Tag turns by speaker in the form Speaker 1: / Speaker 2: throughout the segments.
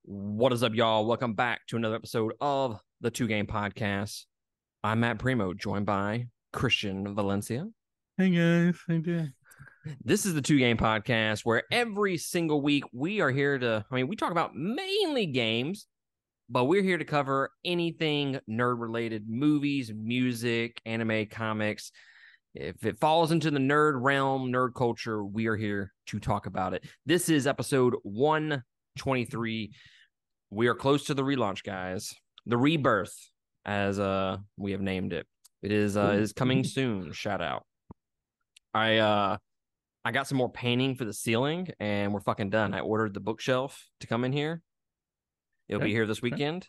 Speaker 1: What is up, y'all? Welcome back to another episode of the Two Game Podcast. I'm Matt Primo, joined by Christian Valencia.
Speaker 2: Hey guys, how you doing?
Speaker 1: This is the Two Game Podcast where every single week we are here we talk about mainly games, but we're here to cover anything nerd related: movies, music, anime, comics. If it falls into the nerd realm, nerd culture, we are here to talk about it. This is episode 123. We are close to the relaunch, guys. The rebirth, as we have named it. It is coming soon. Shout out. I got some more painting for the ceiling, and we're fucking done. I ordered the bookshelf to come in here. It'll be here this weekend.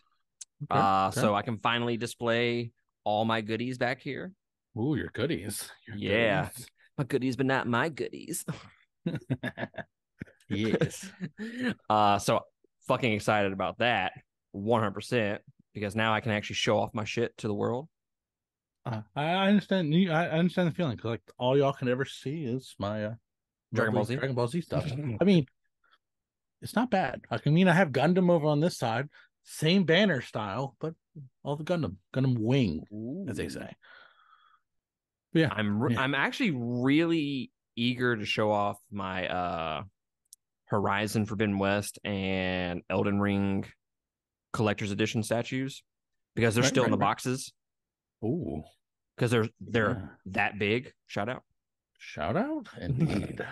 Speaker 2: Okay.
Speaker 1: So I can finally display all my goodies back here.
Speaker 2: Ooh, your goodies.
Speaker 1: Goodies. My goodies, but not my goodies.
Speaker 2: Yes.
Speaker 1: So fucking excited about that 100% because now I can actually show off my shit to the world.
Speaker 2: I understand. I understand the feeling because like all y'all can ever see is my
Speaker 1: Dragon Ball Z.
Speaker 2: Dragon Ball Z stuff. I mean, it's not bad. I have Gundam over on this side, same banner style, but all the Gundam wing, as they say. But yeah,
Speaker 1: I'm actually really eager to show off my Horizon Forbidden West and Elden Ring collector's edition statues because they're still in the boxes.
Speaker 2: Ooh,
Speaker 1: because they're that big. Shout out,
Speaker 2: indeed.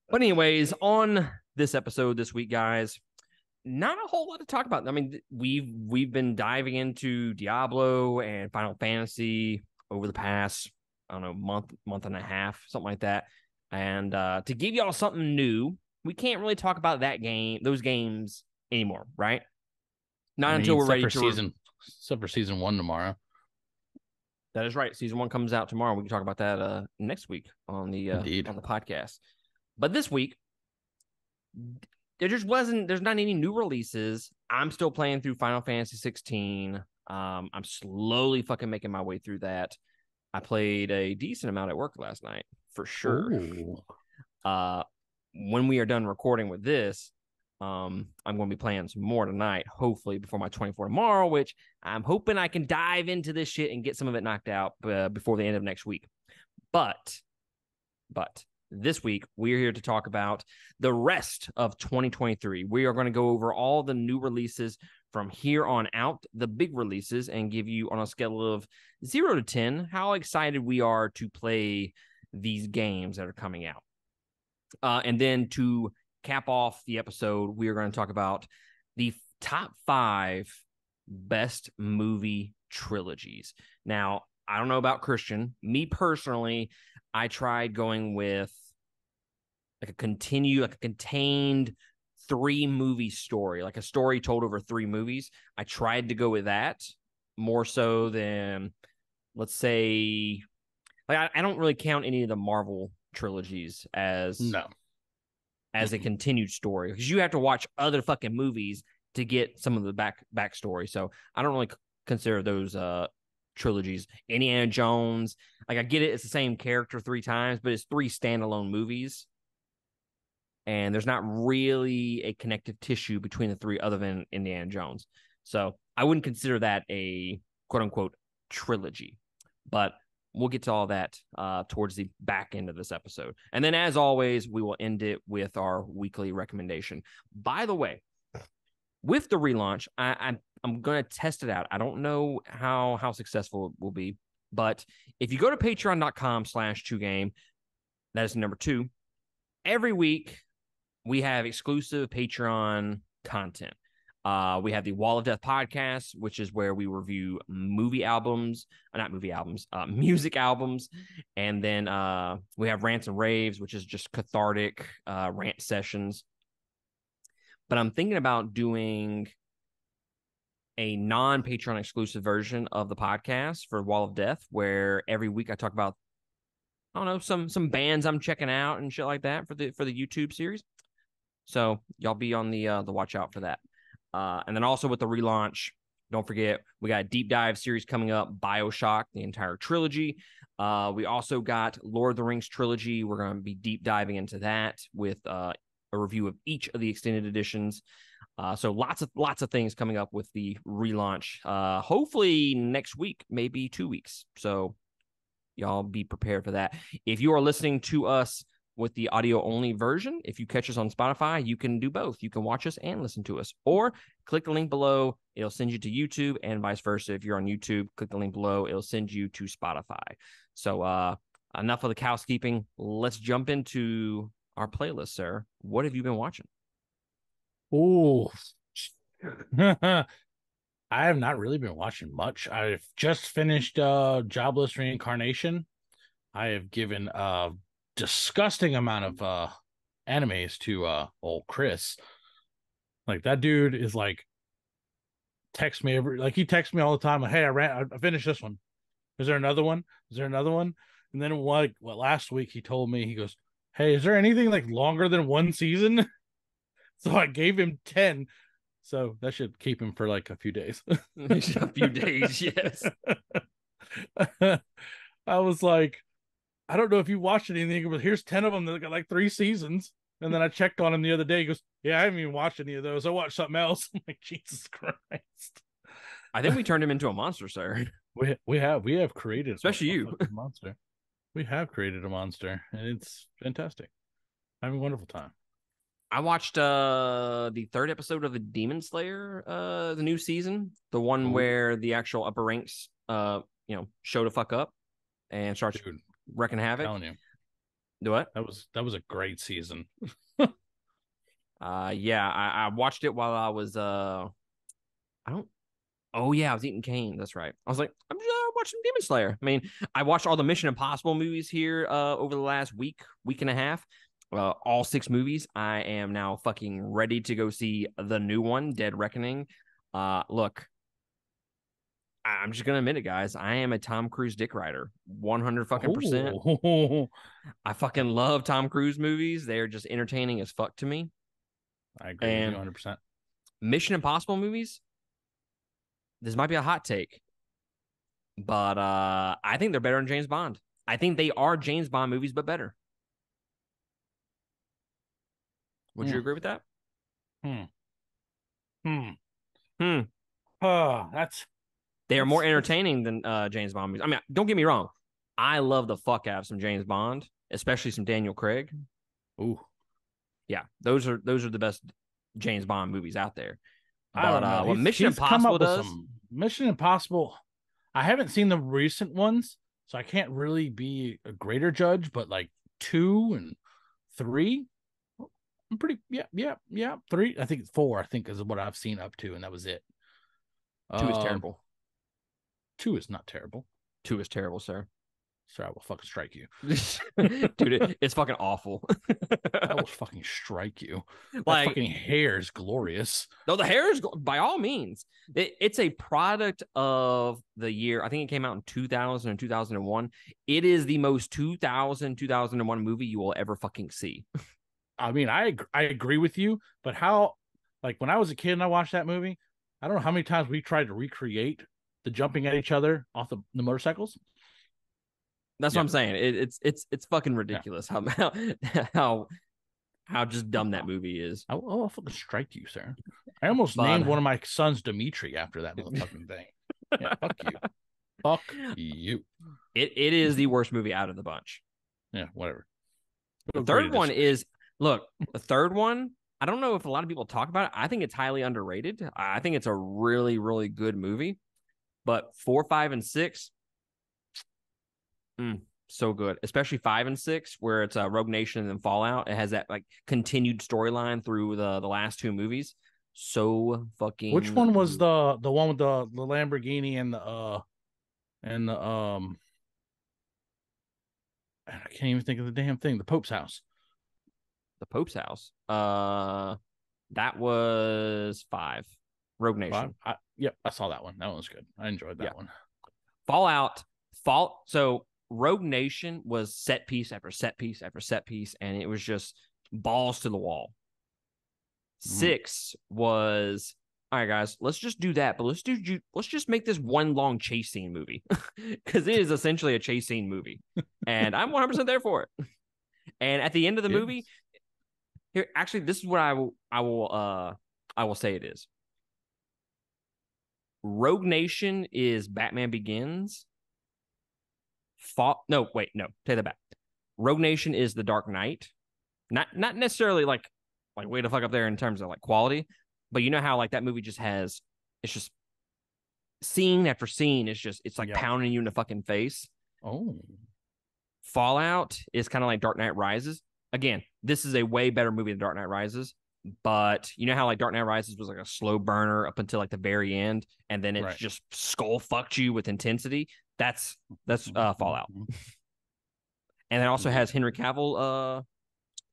Speaker 1: But anyways, on this episode this week, guys, not a whole lot to talk about. I mean, we've been diving into Diablo and Final Fantasy over the past, I don't know, month and a half, something like that. And to give y'all something new, we can't really talk about those games anymore, right? Until we're ready to
Speaker 2: except for season 1 tomorrow.
Speaker 1: That is right. Season 1 comes out tomorrow. We can talk about that next week on the podcast. But this week, there's not any new releases. I'm still playing through Final Fantasy 16. I'm slowly fucking making my way through that. I played a decent amount at work last night, for sure. When we are done recording with this, I'm going to be playing some more tonight, hopefully before my 24 tomorrow, which I'm hoping I can dive into this shit and get some of it knocked out before the end of next week. But this week, we're here to talk about the rest of 2023. We are going to go over all the new releases from here on out, the big releases, and give you on a scale of 0 to 10 how excited we are to play these games that are coming out. And then to cap off the episode, we are going to talk about the top 5 best movie trilogies. Now, I don't know about Christian. Me personally, I tried going with like a contained 3-movie story, like a story told over 3 movies. I tried to go with that more so than, let's say, like I don't really count any of the Marvel trilogies as a continued story because you have to watch other fucking movies to get some of the backstory. So I don't really consider those trilogies. Indiana Jones, like I get it, it's the same character 3 times, but it's 3 standalone movies. And there's not really a connective tissue between the 3 other than Indiana Jones. So I wouldn't consider that a quote unquote trilogy. But we'll get to all that towards the back end of this episode. And then, as always, we will end it with our weekly recommendation. By the way, with the relaunch, I'm going to test it out. I don't know how successful it will be. But if you go to patreon.com/2game, that is the number 2, every week we have exclusive Patreon content. We have the Wall of Death podcast, which is where we review music albums. And then we have Rants and Raves, which is just cathartic rant sessions. But I'm thinking about doing a non-Patreon exclusive version of the podcast for Wall of Death, where every week I talk about, I don't know, some bands I'm checking out and shit like that for the YouTube series. So y'all be on the watch out for that. And then also with the relaunch, don't forget, we got a deep dive series coming up, BioShock, the entire trilogy. We also got Lord of the Rings trilogy. We're going to be deep diving into that with a review of each of the extended editions. So lots of things coming up with the relaunch. Hopefully next week, maybe 2 weeks. So y'all be prepared for that. If you are listening to us with the audio only version, if you catch us on Spotify, you can do both. You can watch us and listen to us, or click the link below. It'll send you to YouTube, and vice versa. If you're on YouTube, click the link below. It'll send you to Spotify. So enough of the housekeeping. Let's jump into our playlist, sir. What have you been watching?
Speaker 2: Oh, I have not really been watching much. I've just finished Jobless Reincarnation. I have given a disgusting amount of animes to old Chris. Like, that dude is like, text me he texts me all the time, like, hey, I finished this one. Is there another one? Is there another one? And then last week he told me, he goes, hey, is there anything like longer than one season? So I gave him 10. So that should keep him for like a few days.
Speaker 1: A few days, yes.
Speaker 2: I was like, I don't know if you watched anything, but here's 10 of them that got like 3 seasons. And then I checked on him the other day. He goes, yeah, I haven't even watched any of those. I watched something else. I'm like, Jesus Christ.
Speaker 1: I think we turned him into a monster, sir.
Speaker 2: We have created,
Speaker 1: especially you,
Speaker 2: monster. We have created a monster, and it's fantastic. Having a wonderful time.
Speaker 1: I watched the 3rd episode of the Demon Slayer, the new season, the one where the actual upper ranks show the fuck up and starts wrecking havoc.
Speaker 2: I'm telling you.
Speaker 1: Do what?
Speaker 2: That was a great season.
Speaker 1: Yeah, I watched it while I was I was eating cane. That's right. I was like, I'm just watching Demon Slayer. I mean, I watched all the Mission Impossible movies here over the last week and a half. All 6 movies. I am now fucking ready to go see the new one, Dead Reckoning. Look, I'm just gonna admit it, guys. I am a Tom Cruise dick rider, 100 fucking percent. I fucking love Tom Cruise movies. They're just entertaining as fuck to me.
Speaker 2: I agree with you 100%.
Speaker 1: Mission Impossible movies. This might be a hot take, but I think they're better than James Bond. I think they are James Bond movies, but better. Would you agree with that? They are more entertaining than James Bond movies. I mean, don't get me wrong. I love the fuck out of some James Bond, especially some Daniel Craig.
Speaker 2: Ooh.
Speaker 1: Yeah, those are the best James Bond movies out there.
Speaker 2: But I don't know.
Speaker 1: What Mission Impossible does,
Speaker 2: Mission Impossible, I haven't seen the recent ones, so I can't really be a greater judge, but like 2 and 3, I'm pretty, yeah. 3, I think 4, I think is what I've seen up to, and that was it.
Speaker 1: 2 is terrible.
Speaker 2: 2 is not terrible.
Speaker 1: 2 is terrible, sir.
Speaker 2: Sir, I will fucking strike you.
Speaker 1: Dude, it's fucking awful.
Speaker 2: I will fucking strike you. That
Speaker 1: like,
Speaker 2: fucking hair is glorious.
Speaker 1: No, the hair is, by all means. It's a product of the year. I think it came out in 2000 and 2001. It is the most 2001 movie you will ever fucking see.
Speaker 2: I mean, I agree with you, but how, like, when I was a kid and I watched that movie, I don't know how many times we tried to recreate the jumping at each other off the motorcycles.
Speaker 1: That's what I'm saying. It's fucking ridiculous how just dumb that movie is.
Speaker 2: I'll fucking strike you, sir. I almost named one of my sons Dimitri after that motherfucking thing. Yeah, fuck you. Fuck you.
Speaker 1: It is the worst movie out of the bunch.
Speaker 2: Yeah, whatever.
Speaker 1: The third one is, look, the third one, I don't know if a lot of people talk about it. I think it's highly underrated. I think it's a really, really good movie. But 4, 5, and 6, so good. Especially 5 and 6, where it's Rogue Nation and then Fallout. It has that like continued storyline through the last 2 movies. So fucking.
Speaker 2: Which one was the one with the Lamborghini and the I can't even think of the damn thing. The Pope's house.
Speaker 1: The Pope's house. That was 5. Rogue Nation.
Speaker 2: Yep, I saw that one. That one was good. I enjoyed that one.
Speaker 1: Fallout. So Rogue Nation was set piece after set piece after set piece, and it was just balls to the wall. 6 was, all right, guys, let's just do that, but let's just make this one long chase scene movie, because it is essentially a chase scene movie, and I'm 100% there for it. And at the end of the movie, here, actually, this is what I will I will say it is. Rogue Nation is Batman Begins. No, wait, no, take that back. Rogue Nation is The Dark Knight. Not necessarily like way to fuck up there in terms of like quality, but you know how like that movie just has, it's just scene after scene. It's like pounding you in the fucking face.
Speaker 2: Oh.
Speaker 1: Fallout is kind of like Dark Knight Rises. Again, this is a way better movie than Dark Knight Rises. But you know how like Dark Knight Rises was like a slow burner up until like the very end, and then it's just skull fucked you with intensity. That's Fallout. And it also has Henry Cavill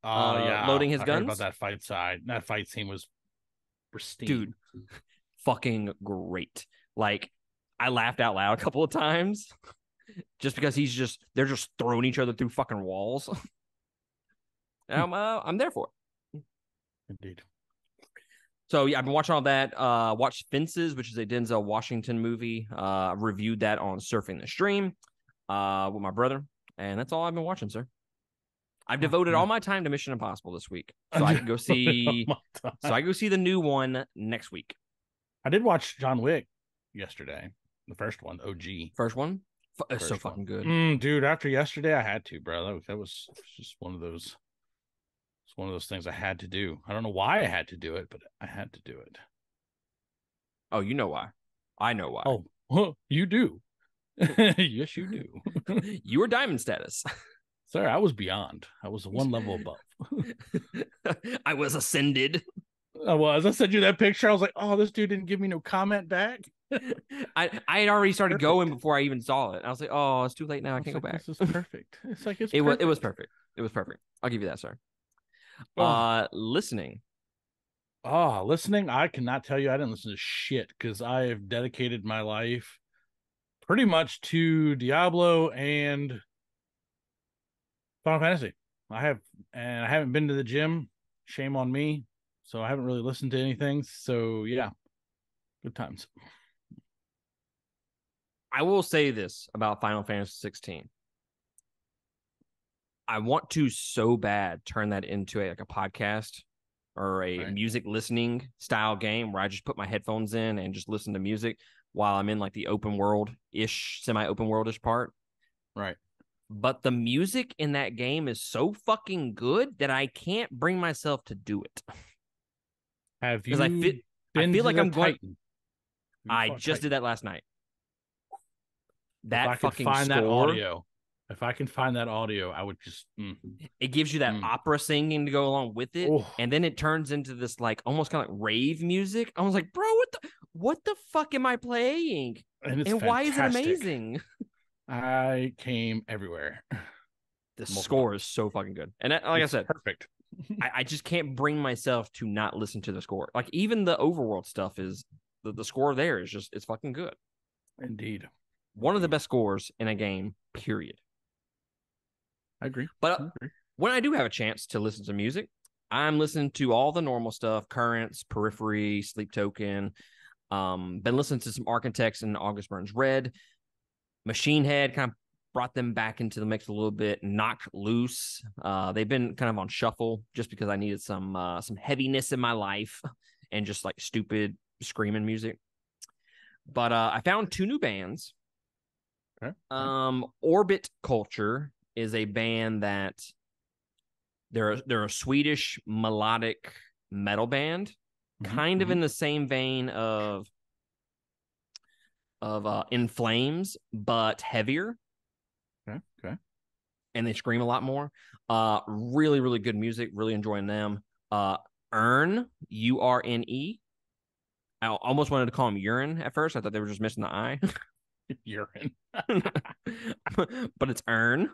Speaker 1: loading his guns.
Speaker 2: I heard about that fight side. That fight scene was pristine.
Speaker 1: Dude, fucking great. Like, I laughed out loud a couple of times just because they're just throwing each other through fucking walls. And I'm there for it.
Speaker 2: Indeed.
Speaker 1: So yeah, I've been watching all that. Watched Fences, which is a Denzel Washington movie. Reviewed that on Surfing the Stream with my brother. And that's all I've been watching, sir. I've devoted all my time to Mission Impossible this week. So I can go see the new one next week.
Speaker 2: I did watch John Wick yesterday. The first one, OG.
Speaker 1: First one? It's so fucking good.
Speaker 2: Dude, after yesterday, I had to, bro. That was just one of those. It's one of those things I had to do. I don't know why I had to do it, but I had to do it.
Speaker 1: Oh, you know why? I know why.
Speaker 2: Oh, you do. Yes, you do.
Speaker 1: You were diamond status.
Speaker 2: Sir, I was beyond. I was one level above.
Speaker 1: I was ascended.
Speaker 2: I was. I sent you that picture. I was like, oh, this dude didn't give me no comment back.
Speaker 1: I had already started going before I even saw it. I was like, oh, it's too late now. I can't go back.
Speaker 2: This is perfect. It's like it
Speaker 1: was perfect. It was perfect. I'll give you that, sir. Listening.
Speaker 2: Listening. I cannot tell you I didn't listen to shit because I have dedicated my life pretty much to Diablo and Final Fantasy. I haven't been to the gym. Shame on me. So I haven't really listened to anything. So yeah, good times.
Speaker 1: I will say this about Final Fantasy 16. I want to so bad turn that into a podcast or a music listening style game where I just put my headphones in and just listen to music while I'm in like the open world-ish, semi-open world-ish part.
Speaker 2: Right.
Speaker 1: But the music in that game is so fucking good that I can't bring myself to do it.
Speaker 2: Have you
Speaker 1: I feel like I'm going.
Speaker 2: Titan?
Speaker 1: I just did that last night. That fucking
Speaker 2: find
Speaker 1: score.
Speaker 2: That audio. If I can find that audio, I would just.
Speaker 1: It gives you that opera singing to go along with it, and then it turns into this like almost kind of like rave music. I was like, bro, what the fuck am I playing? And why is it amazing?
Speaker 2: I came everywhere.
Speaker 1: The score is so fucking good, and like I said,
Speaker 2: perfect.
Speaker 1: I just can't bring myself to not listen to the score. Like even the overworld stuff is the score there is just it's fucking good.
Speaker 2: Indeed.
Speaker 1: One of the best scores in a game, period.
Speaker 2: I agree.
Speaker 1: But when I do have a chance to listen to music, I'm listening to all the normal stuff, Currents, Periphery, Sleep Token. Been listening to some Architects and August Burns Red. Machine Head kind of brought them back into the mix a little bit. Knocked Loose. They've been kind of on shuffle just because I needed some heaviness in my life and just like stupid screaming music. But I found 2 new bands.
Speaker 2: Okay.
Speaker 1: Orbit Culture is a band that they're a Swedish melodic metal band, kind of in the same vein of In Flames, but heavier.
Speaker 2: Okay.
Speaker 1: And they scream a lot more. Really, really good music. Really enjoying them. Urne, URNE. I almost wanted to call them urine at first. I thought they were just missing the I.
Speaker 2: Urine.
Speaker 1: But it's Urne.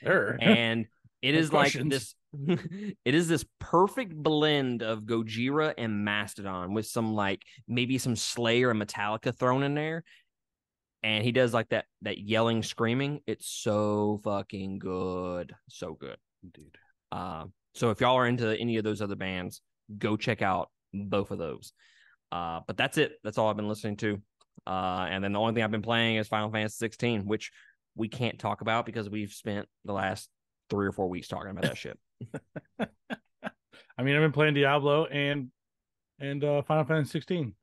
Speaker 1: And it is like this. It is this perfect blend of Gojira and Mastodon with some like maybe some Slayer and Metallica thrown in there. And he does like that yelling, screaming. It's so fucking good. So good.
Speaker 2: Indeed.
Speaker 1: So if y'all are into any of those other bands, go check out both of those. But that's it. That's all I've been listening to. And then the only thing I've been playing is Final Fantasy 16, which we can't talk about because we've spent the last 3 or 4 weeks talking about that shit.
Speaker 2: I mean, I've been playing Diablo and and Final Fantasy 16.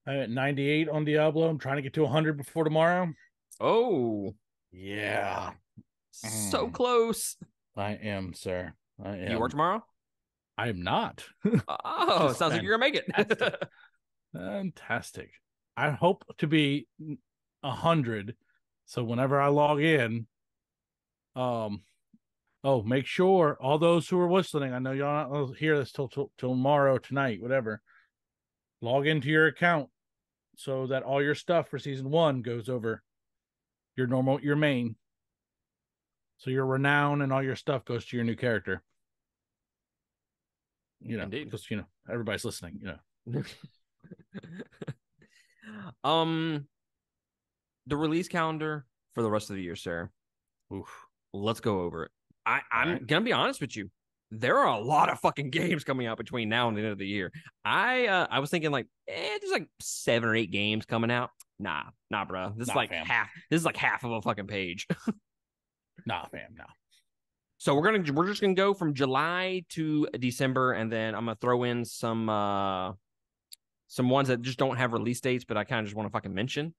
Speaker 2: I'm at 98 on Diablo. I'm trying to get to 100 before tomorrow.
Speaker 1: Oh,
Speaker 2: Yeah.
Speaker 1: so close.
Speaker 2: I am, sir. I am.
Speaker 1: You work tomorrow?
Speaker 2: I am not.
Speaker 1: Oh, sounds like you're gonna make it.
Speaker 2: Fantastic. I hope to be 100. So whenever I log in, make sure all those who are listening, I know y'all not hear this till tomorrow, tonight, whatever. Log into your account so that all your stuff for season 1 goes over your main. So your renown and all your stuff goes to your new character.
Speaker 1: Indeed.
Speaker 2: Because everybody's listening,
Speaker 1: The release calendar for the rest of the year, sir.
Speaker 2: Oof.
Speaker 1: Let's go over it. I'm gonna be honest with you. There are a lot of fucking games coming out between now and the end of the year. I was thinking there's like 7 or 8 games coming out. Nah, bro. This is like
Speaker 2: fam.
Speaker 1: half. This is like half of a fucking page.
Speaker 2: Nah, fam, nah.
Speaker 1: So we're just gonna go from July to December, and then I'm gonna throw in some ones that just don't have release dates, but I kind of just want to fucking mention.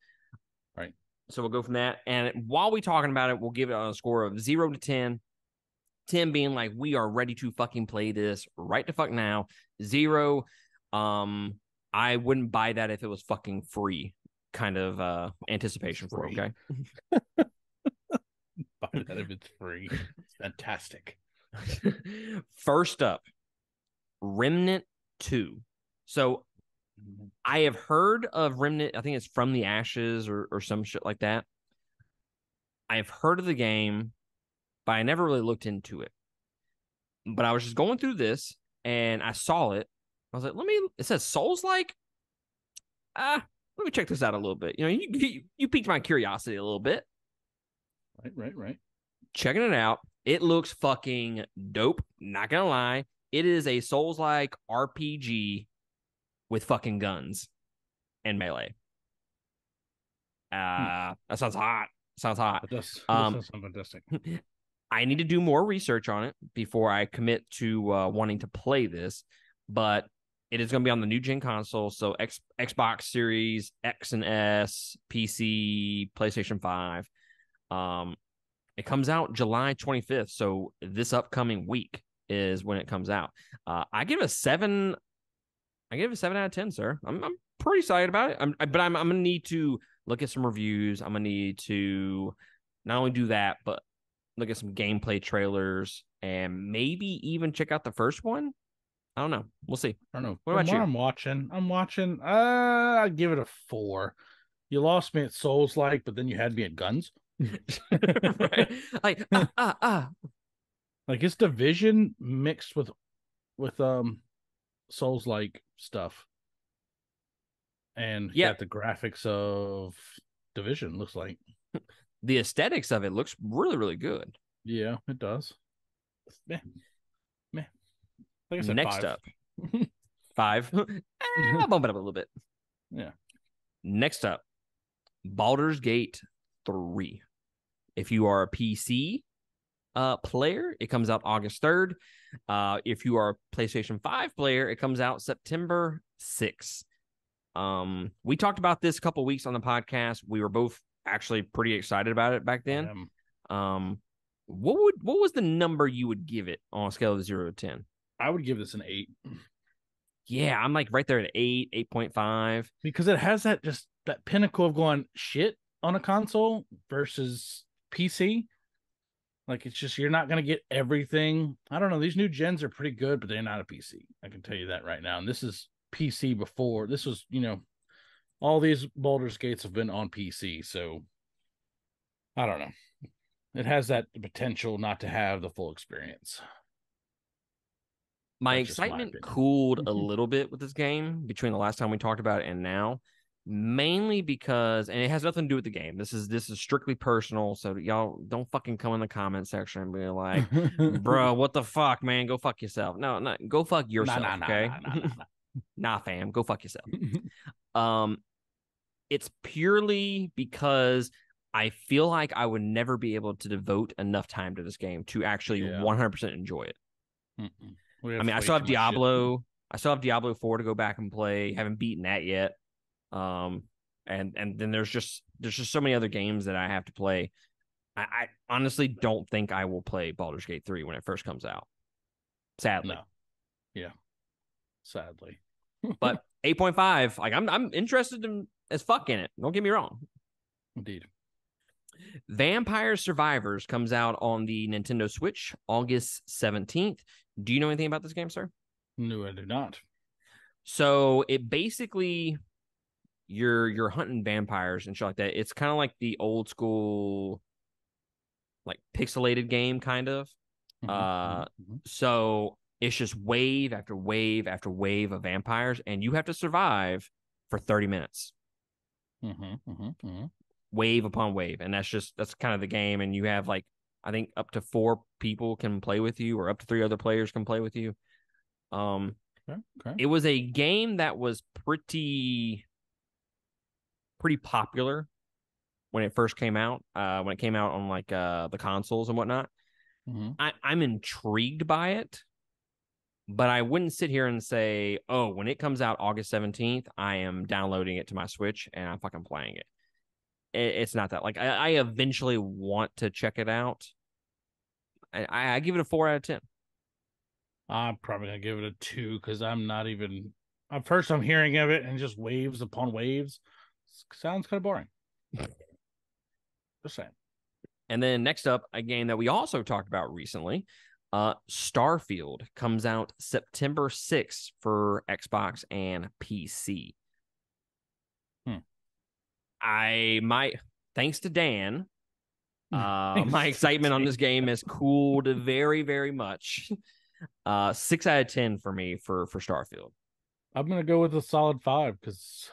Speaker 2: Right.
Speaker 1: So we'll go from that, and while we talking about it, we'll give it a score of 0 to 10. 10 being like we are ready to fucking play this right the fuck now. 0, I wouldn't buy that if it was fucking free. Kind of anticipation for it, okay?
Speaker 2: Buy that if it's free. It's fantastic.
Speaker 1: First up, Remnant 2. So I have heard of Remnant. I think it's From the Ashes or some shit like that. I have heard of the game, but I never really looked into it. But I was just going through this and I saw it. I was like, it says Souls-like. Let me check this out a little bit. You piqued my curiosity a little bit.
Speaker 2: Right.
Speaker 1: Checking it out. It looks fucking dope. Not gonna lie. It is a Souls-like RPG with fucking guns and melee. That sounds hot.
Speaker 2: It does sound fantastic.
Speaker 1: I need to do more research on it before I commit to wanting to play this, but it is going to be on the new gen console, so Xbox Series X and S, PC, PlayStation 5. It comes out July 25th, so this upcoming week is when it comes out. I give it a 7. I give it a 7 out of 10, sir. I'm pretty excited about it. I'm gonna need to look at some reviews. I'm gonna need to not only do that, but look at some gameplay trailers and maybe even check out the first one. I don't know. We'll see.
Speaker 2: I don't know.
Speaker 1: What about you?
Speaker 2: I'm watching. I give it a 4. You lost me at Souls-like, but then you had me at guns.
Speaker 1: Right? Like
Speaker 2: like it's Division mixed with Souls-like stuff, and got the graphics of Division. Looks like
Speaker 1: the aesthetics of it looks really, really good.
Speaker 2: Yeah, it does. Meh. Like I said,
Speaker 1: next
Speaker 2: 5.
Speaker 1: up, 5. I'll bump it up a little bit.
Speaker 2: Yeah.
Speaker 1: Next up, Baldur's Gate 3. If you are a PC player, it comes out August 3rd. If you are a PlayStation 5 player, it comes out September 6th. We talked about this a couple weeks on the podcast. We were both actually pretty excited about it back then. What was the number you would give it on a scale of 0 to 10?
Speaker 2: I would give this an 8.
Speaker 1: Yeah, I'm like right there at 8, 8.5.
Speaker 2: Because it has that pinnacle of going shit on a console versus PC. Like, it's just, you're not going to get everything. I don't know. These new gens are pretty good, but they're not a PC. I can tell you that right now. And this is PC before. This was, all these Baldur's Gates have been on PC. So, I don't know. It has that potential not to have the full experience.
Speaker 1: My excitement cooled a little bit with this game between the last time we talked about it and now, mainly because, and it has nothing to do with the game. This is strictly personal, so y'all don't fucking come in the comment section and be like, bro, what the fuck, man? Go fuck yourself. No, go fuck yourself, okay? Nah, fam, go fuck yourself. It's purely because I feel like I would never be able to devote enough time to this game to actually 100% enjoy it. I mean, I still have Diablo. I still have Diablo 4 to go back and play. Haven't beaten that yet. And then there's just so many other games that I have to play. I honestly don't think I will play Baldur's Gate 3 when it first comes out. Sadly.
Speaker 2: No. Yeah. Sadly.
Speaker 1: But 8.5, like I'm interested in as fuck in it. Don't get me wrong.
Speaker 2: Indeed.
Speaker 1: Vampire Survivors comes out on the Nintendo Switch August 17th. Do you know anything about this game, sir?
Speaker 2: No, I do not.
Speaker 1: So it basically you're hunting vampires and shit like that. It's kind of like the old school like pixelated game kind of. So it's just wave after wave after wave of vampires, and you have to survive for 30 minutes. Wave upon wave. And that's kind of the game. And you have like, I think up to 4 people can play with you, or up to 3 other players can play with you. It was a game that was pretty popular when it first came out. When it came out on like the consoles and whatnot. I'm intrigued by it, but I wouldn't sit here and say, oh, when it comes out August 17th, I am downloading it to my Switch and I'm fucking playing it. It's not that. Like, I eventually want to check it out. I give it a 4 out of 10.
Speaker 2: I'm probably gonna give it a 2 because I'm not even. At first, I'm hearing of it and just waves upon waves. Sounds kind of boring. Just saying.
Speaker 1: And then next up, a game that we also talked about recently, Starfield comes out September 6th for Xbox and PC. Thanks to Dan, my excitement on this game has cooled very, very much. 6 out of 10 for me for Starfield.
Speaker 2: I'm gonna go with a solid 5 because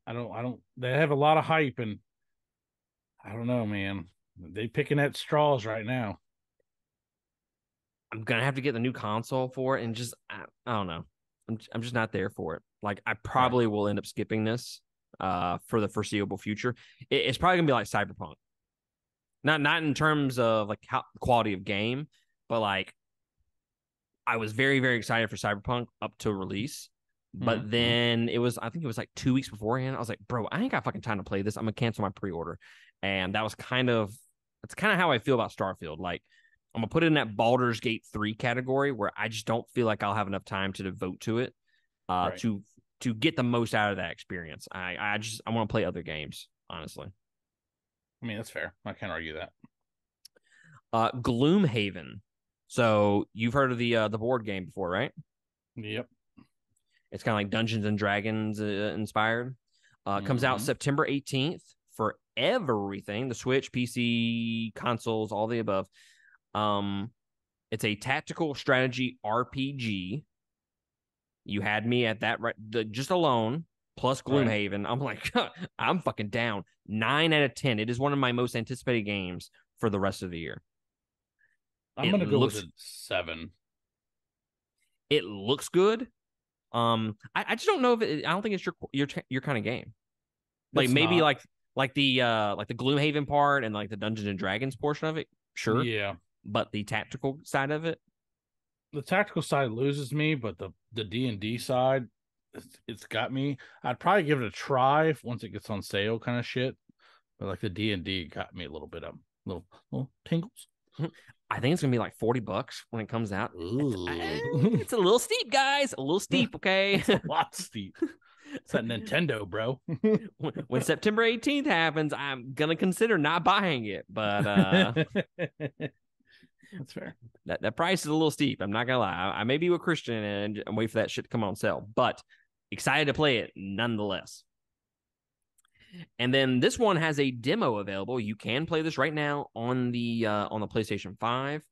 Speaker 2: I don't. They have a lot of hype, and I don't know, man. They picking at straws right now.
Speaker 1: I'm gonna have to get the new console for it, and just I don't know. I'm just not there for it. Like, I probably will end up skipping this for the foreseeable future. It's probably gonna be like Cyberpunk. Not in terms of like quality of game, but like I was very, very excited for Cyberpunk up to release. But then I think it was like 2 weeks beforehand. I was like, bro, I ain't got fucking time to play this. I'm gonna cancel my pre-order. And that's kind of how I feel about Starfield. Like, I'm gonna put it in that Baldur's Gate 3 category where I just don't feel like I'll have enough time to devote to it to get the most out of that experience. I want to play other games, honestly.
Speaker 2: I mean, that's fair. I can't argue that.
Speaker 1: Gloomhaven. So you've heard of the board game before, right?
Speaker 2: Yep.
Speaker 1: It's kind of like Dungeons and Dragons inspired. Comes out September 18th for everything: the Switch, PC, consoles, all the above. It's a tactical strategy RPG. You had me at that, right? Just alone, plus Gloomhaven. I'm like, I'm fucking down. 9 out of 10. It is one of my most anticipated games for the rest of the year.
Speaker 2: I'm gonna go with a 7.
Speaker 1: It looks good. I just don't know if I don't think it's your kind of game. Like, it's maybe not. like the Gloomhaven part and like the Dungeons and Dragons portion of it, sure.
Speaker 2: Yeah.
Speaker 1: But the tactical side of it,
Speaker 2: the tactical side loses me, but the D&D side, it's got me. I'd probably give it a try once it gets on sale, kind of shit. But like the D&D got me a little bit of little tingles.
Speaker 1: I think it's gonna be like $40 when it comes out. It's a little steep, guys. A little steep, okay?
Speaker 2: It's a lot steep. It's that Nintendo, bro.
Speaker 1: When September 18th happens, I'm gonna consider not buying it, but
Speaker 2: that's fair.
Speaker 1: That price is a little steep. I'm not gonna lie. I may be with Christian and wait for that shit to come on sale, but excited to play it nonetheless. And then this one has a demo available. You can play this right now on the PlayStation 5.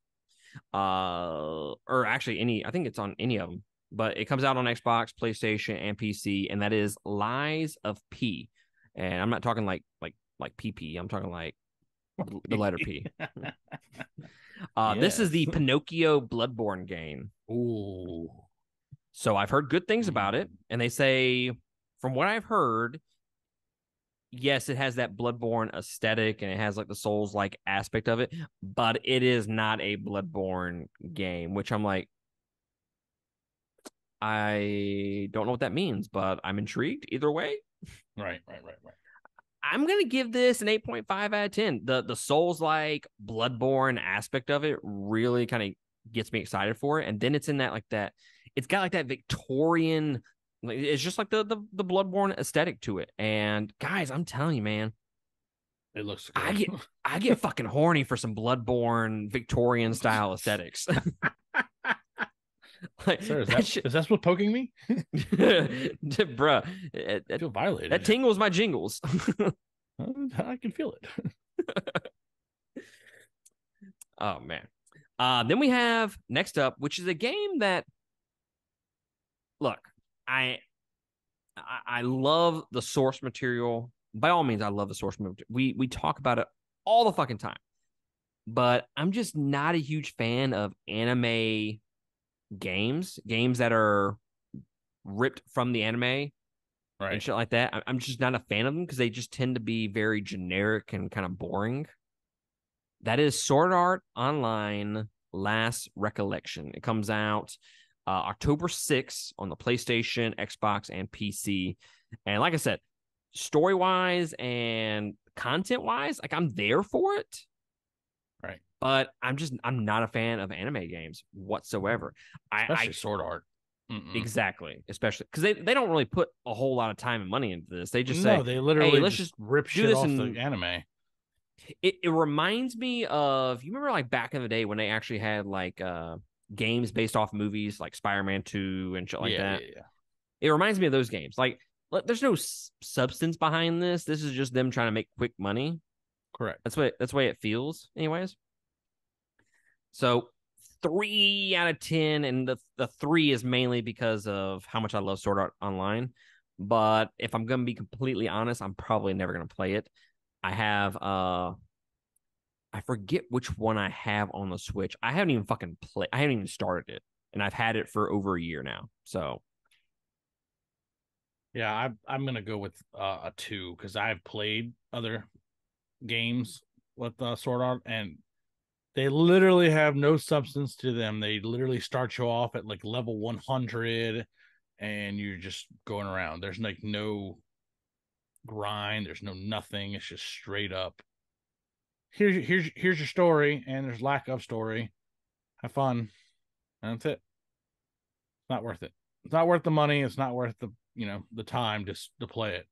Speaker 1: Or actually I think it's on any of them. But it comes out on Xbox, PlayStation, and PC, and that is Lies of P. And I'm not talking like PP. I'm talking like the letter P. This is the Pinocchio Bloodborne game.
Speaker 2: Ooh.
Speaker 1: So I've heard good things about it, and they say, from what I've heard, yes, it has that Bloodborne aesthetic, and it has like the Souls-like aspect of it, but it is not a Bloodborne game, which I'm like, I don't know what that means, but I'm intrigued either way.
Speaker 2: Right.
Speaker 1: I'm gonna give this an 8.5 out of 10. The Souls like Bloodborne aspect of it really kind of gets me excited for it. And then it's in that like that, it's got like that Victorian, it's just like the Bloodborne aesthetic to it. And guys, I'm telling you, man,
Speaker 2: It looks
Speaker 1: I
Speaker 2: good.
Speaker 1: get I get fucking horny for some Bloodborne Victorian style aesthetics. Like,
Speaker 2: Sir, is that what's poking me?
Speaker 1: bruh,
Speaker 2: I feel violated.
Speaker 1: that tingles my jingles.
Speaker 2: I can feel it.
Speaker 1: Oh man. Then we have next up, which is a game that, look, I I love the source material. By all means, I love the source material. We talk about it all the fucking time. But I'm just not a huge fan of anime games that are ripped from the anime and shit like that. I'm just not a fan of them because they just tend to be very generic and kind of boring. That is Sword Art Online Last Recollection. It comes out October 6th on the PlayStation, Xbox, and PC. And like I said, story wise and content wise, like I'm there for it.
Speaker 2: Right.
Speaker 1: But I'm not a fan of anime games whatsoever.
Speaker 2: Especially Sword Art.
Speaker 1: Exactly. Especially because they don't really put a whole lot of time and money into this. They just say,
Speaker 2: they literally
Speaker 1: hey, let's
Speaker 2: just
Speaker 1: just
Speaker 2: rip
Speaker 1: do
Speaker 2: shit
Speaker 1: this
Speaker 2: off
Speaker 1: and
Speaker 2: the anime.
Speaker 1: It reminds me of, you remember like back in the day when they actually had like games based off movies like Spider-Man 2 and shit like that.
Speaker 2: Yeah.
Speaker 1: It reminds me of those games. Like there's no substance behind this. This is just them trying to make quick money.
Speaker 2: Correct.
Speaker 1: That's the way it feels anyways. So 3 out of 10, and the 3 is mainly because of how much I love Sword Art Online. But if I'm gonna be completely honest, I'm probably never gonna play it. I have I forget which one I have on the Switch. I haven't even I haven't even started it. And I've had it for over a year now. So
Speaker 2: yeah, I'm gonna go with a 2 because I've played other games with Sword Art, and they literally have no substance to them. They literally start you off at like level 100, and you're just going around. There's like no grind. There's no nothing. It's just straight up. Here's your story, and there's lack of story. Have fun. And that's it. It's not worth it. It's not worth the money. It's not worth the time just to play it.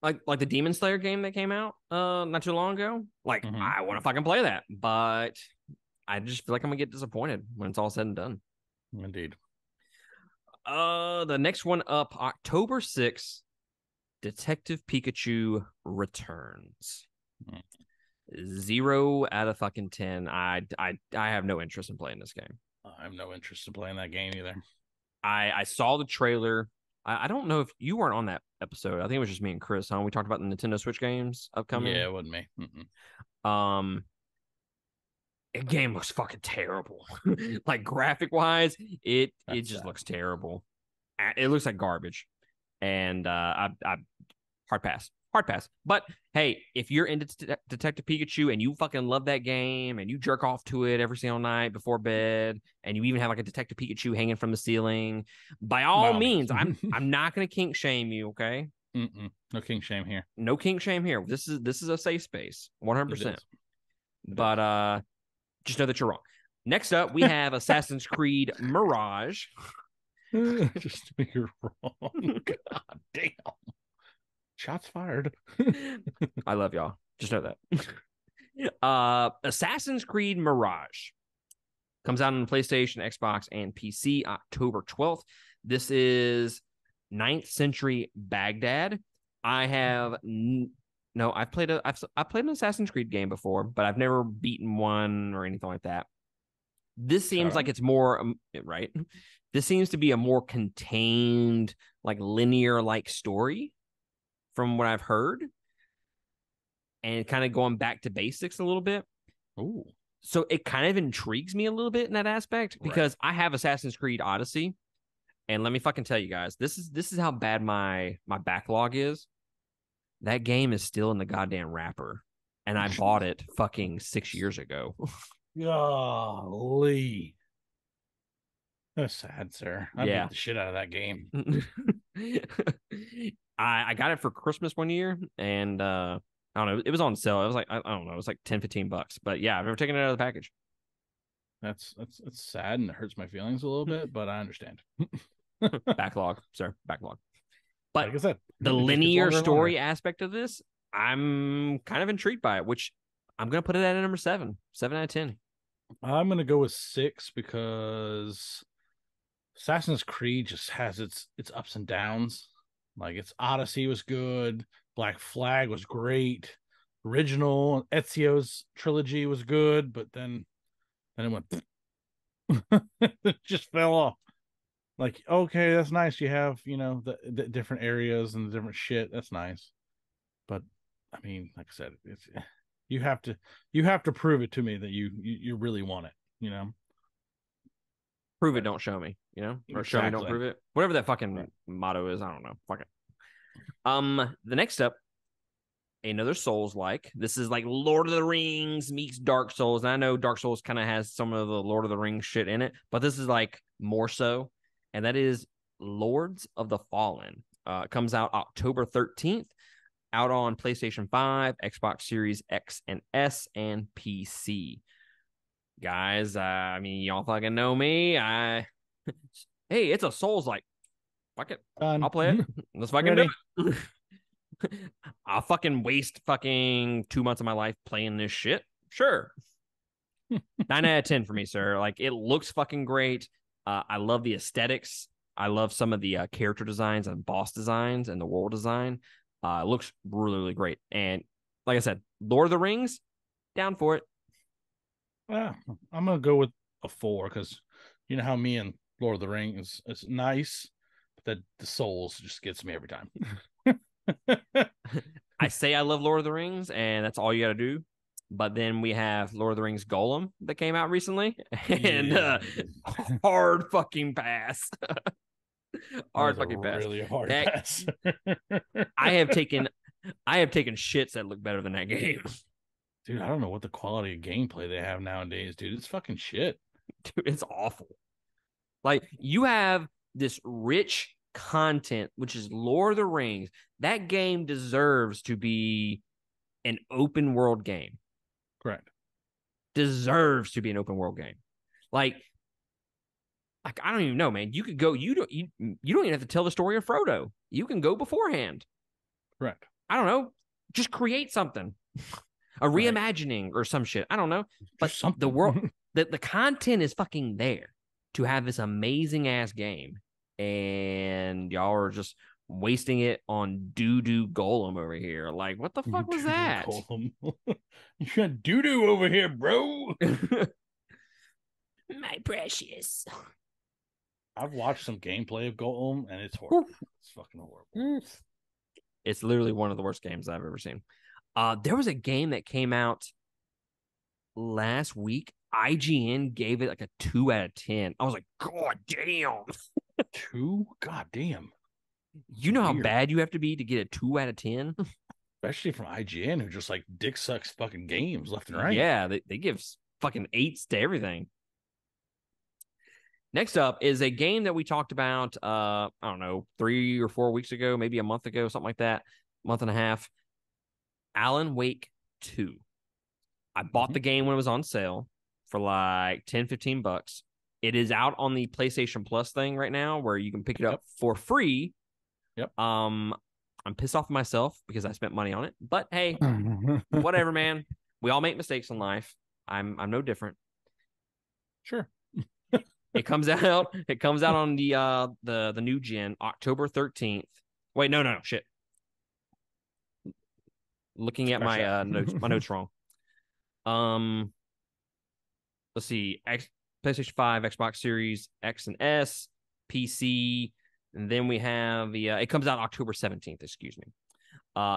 Speaker 1: like the Demon Slayer game that came out not too long ago. Like I want to fucking play that, but I just feel like I'm gonna get disappointed when it's all said and done.
Speaker 2: Indeed.
Speaker 1: The next one up, October 6th, Detective Pikachu Returns. 0 out of fucking 10. I have no interest in playing this game.
Speaker 2: I have no interest in playing that game either.
Speaker 1: I saw the trailer. I don't know if you weren't on that episode. I think it was just me and Chris, huh? We talked about the Nintendo Switch games upcoming.
Speaker 2: Yeah, it wasn't me.
Speaker 1: The game looks fucking terrible. Like graphic wise, it just looks terrible. It looks like garbage. And I hard pass. But hey, if you're into Detective Pikachu and you fucking love that game and you jerk off to it every single night before bed, and you even have like a Detective Pikachu hanging from the ceiling, by all means, I'm not gonna kink shame you, okay?
Speaker 2: No kink shame here.
Speaker 1: No kink shame here. This is a safe space, 100%. But just know that you're wrong. Next up, we have Assassin's Creed Mirage.
Speaker 2: Just to be wrong. God damn. Shots fired.
Speaker 1: I love y'all. Just know that. Assassin's Creed Mirage comes out on PlayStation, Xbox, and PC October 12th. This is 9th century Baghdad. I have I've played an Assassin's Creed game before, but I've never beaten one or anything like that. This seems like it's more right. This seems to be a more contained, like linear like story from what I've heard, and kind of going back to basics a little bit.
Speaker 2: Ooh.
Speaker 1: So it kind of intrigues me a little bit in that aspect because I have Assassin's Creed Odyssey, and let me fucking tell you guys, this is how bad my backlog is. That game is still in the goddamn wrapper, and I bought it fucking 6 years ago.
Speaker 2: Golly. That's sad, sir. I
Speaker 1: Yeah.
Speaker 2: beat the shit out of that game.
Speaker 1: I got it for Christmas one year, and I don't know, it was on sale. It was like, I don't know, it was like 10-15 bucks. But yeah, I've never taken it out of the package.
Speaker 2: That's sad and it hurts my feelings a little bit, but I understand.
Speaker 1: Backlog, sir, backlog. But
Speaker 2: Like I said,
Speaker 1: the
Speaker 2: it just gets
Speaker 1: linear
Speaker 2: longer and longer.
Speaker 1: story aspect of this, I'm kind of intrigued by it, which I'm gonna put it at a number 7 out of 10.
Speaker 2: I'm gonna go with 6 because Assassin's Creed just has its ups and downs. Like its Odyssey was good, Black Flag was great, original Ezio's trilogy was good, but then it went it just fell off. Like, okay, that's nice. You have, the different areas and the different shit. That's nice. But I mean, like I said, it's you have to prove it to me that you really want it,
Speaker 1: Prove it, don't show me, or show me, don't
Speaker 2: Exactly.
Speaker 1: prove it. Whatever that fucking
Speaker 2: Right.
Speaker 1: motto is, I don't know. Fuck it. The next up, another Souls like. This is like Lord of the Rings meets Dark Souls. And I know Dark Souls kind of has some of the Lord of the Rings shit in it, but this is like more so. And that is Lords of the Fallen. It comes out October 13th, out on PlayStation 5, Xbox Series X and S, and PC. Guys, I mean, y'all fucking know me. Hey, it's a Souls like. Fuck it.
Speaker 2: Done.
Speaker 1: I'll play it. Let's fucking
Speaker 2: Ready.
Speaker 1: do it. I'll fucking waste fucking 2 months of my life playing this shit. Sure. 9 out of 10 for me, sir. Like, it looks fucking great. I love the aesthetics. I love some of the character designs and boss designs and the world design. It looks really, really great. And like I said, Lord of the Rings, down for it.
Speaker 2: Yeah, I'm gonna go with a 4 because you know how me and Lord of the Rings is nice, but the Souls just gets me every time.
Speaker 1: I say I love Lord of the Rings, and that's all you got to do. But then we have Lord of the Rings Golem that came out recently, and hard fucking pass. Hard fucking pass.
Speaker 2: Really hard
Speaker 1: That,
Speaker 2: pass.
Speaker 1: I have taken shits that look better than that game.
Speaker 2: Dude, I don't know what the quality of gameplay they have nowadays, dude. It's fucking shit.
Speaker 1: Dude, it's awful. Like, you have this rich content, which is Lord of the Rings. That game deserves to be an open world game.
Speaker 2: Correct.
Speaker 1: Deserves to be an open world game. Like I don't even know, man. You could go. You don't even have to tell the story of Frodo. You can go beforehand.
Speaker 2: Correct.
Speaker 1: I don't know. Just create something, a reimagining or some shit. I don't know. But the world, the content is fucking there to have this amazing ass game, and y'all are just wasting it on doo-doo Golem over here. Like, what the fuck was that?
Speaker 2: You got doo-doo over here, bro.
Speaker 1: My precious.
Speaker 2: I've watched some gameplay of Golem, and it's horrible. It's fucking horrible.
Speaker 1: It's literally one of the worst games I've ever seen. There was a game that came out last week. IGN gave it like a 2 out of 10. I was like, God damn.
Speaker 2: 2? God damn.
Speaker 1: You know how bad you have to be to get a 2 out of 10?
Speaker 2: Especially from IGN, who just like dick sucks fucking games left and right.
Speaker 1: Yeah, they give fucking 8s to everything. Next up is a game that we talked about, I don't know, 3 or 4 weeks ago, maybe a month ago, something like that, month and a half. Alan Wake 2. I bought the game when it was on sale for like 10-15 bucks. It is out on the PlayStation Plus thing right now where you can pick it up for free.
Speaker 2: Yep.
Speaker 1: I'm pissed off at myself because I spent money on it, but hey, whatever, man. We all make mistakes in life. I'm no different.
Speaker 2: Sure.
Speaker 1: It comes out on the new gen October 13th. Wait, no, shit. Looking at my notes wrong. Let's see. PlayStation 5, Xbox Series X and S, PC, and then we have the it comes out October 17th, excuse me.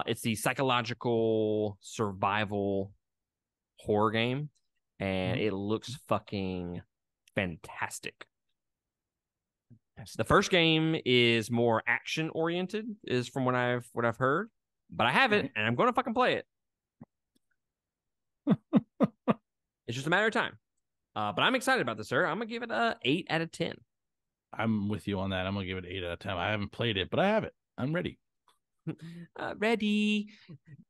Speaker 1: It's the psychological survival horror game, and it looks fucking fantastic. The first game is more action oriented, is from what I've heard, but I have it and I'm going to fucking play it. It's just a matter of time. But I'm excited about this, sir. I'm gonna give it a 8 out of 10.
Speaker 2: I'm with you on that. I'm gonna give it 8 out of 10. I haven't played it, but I have it. I'm ready.
Speaker 1: Ready.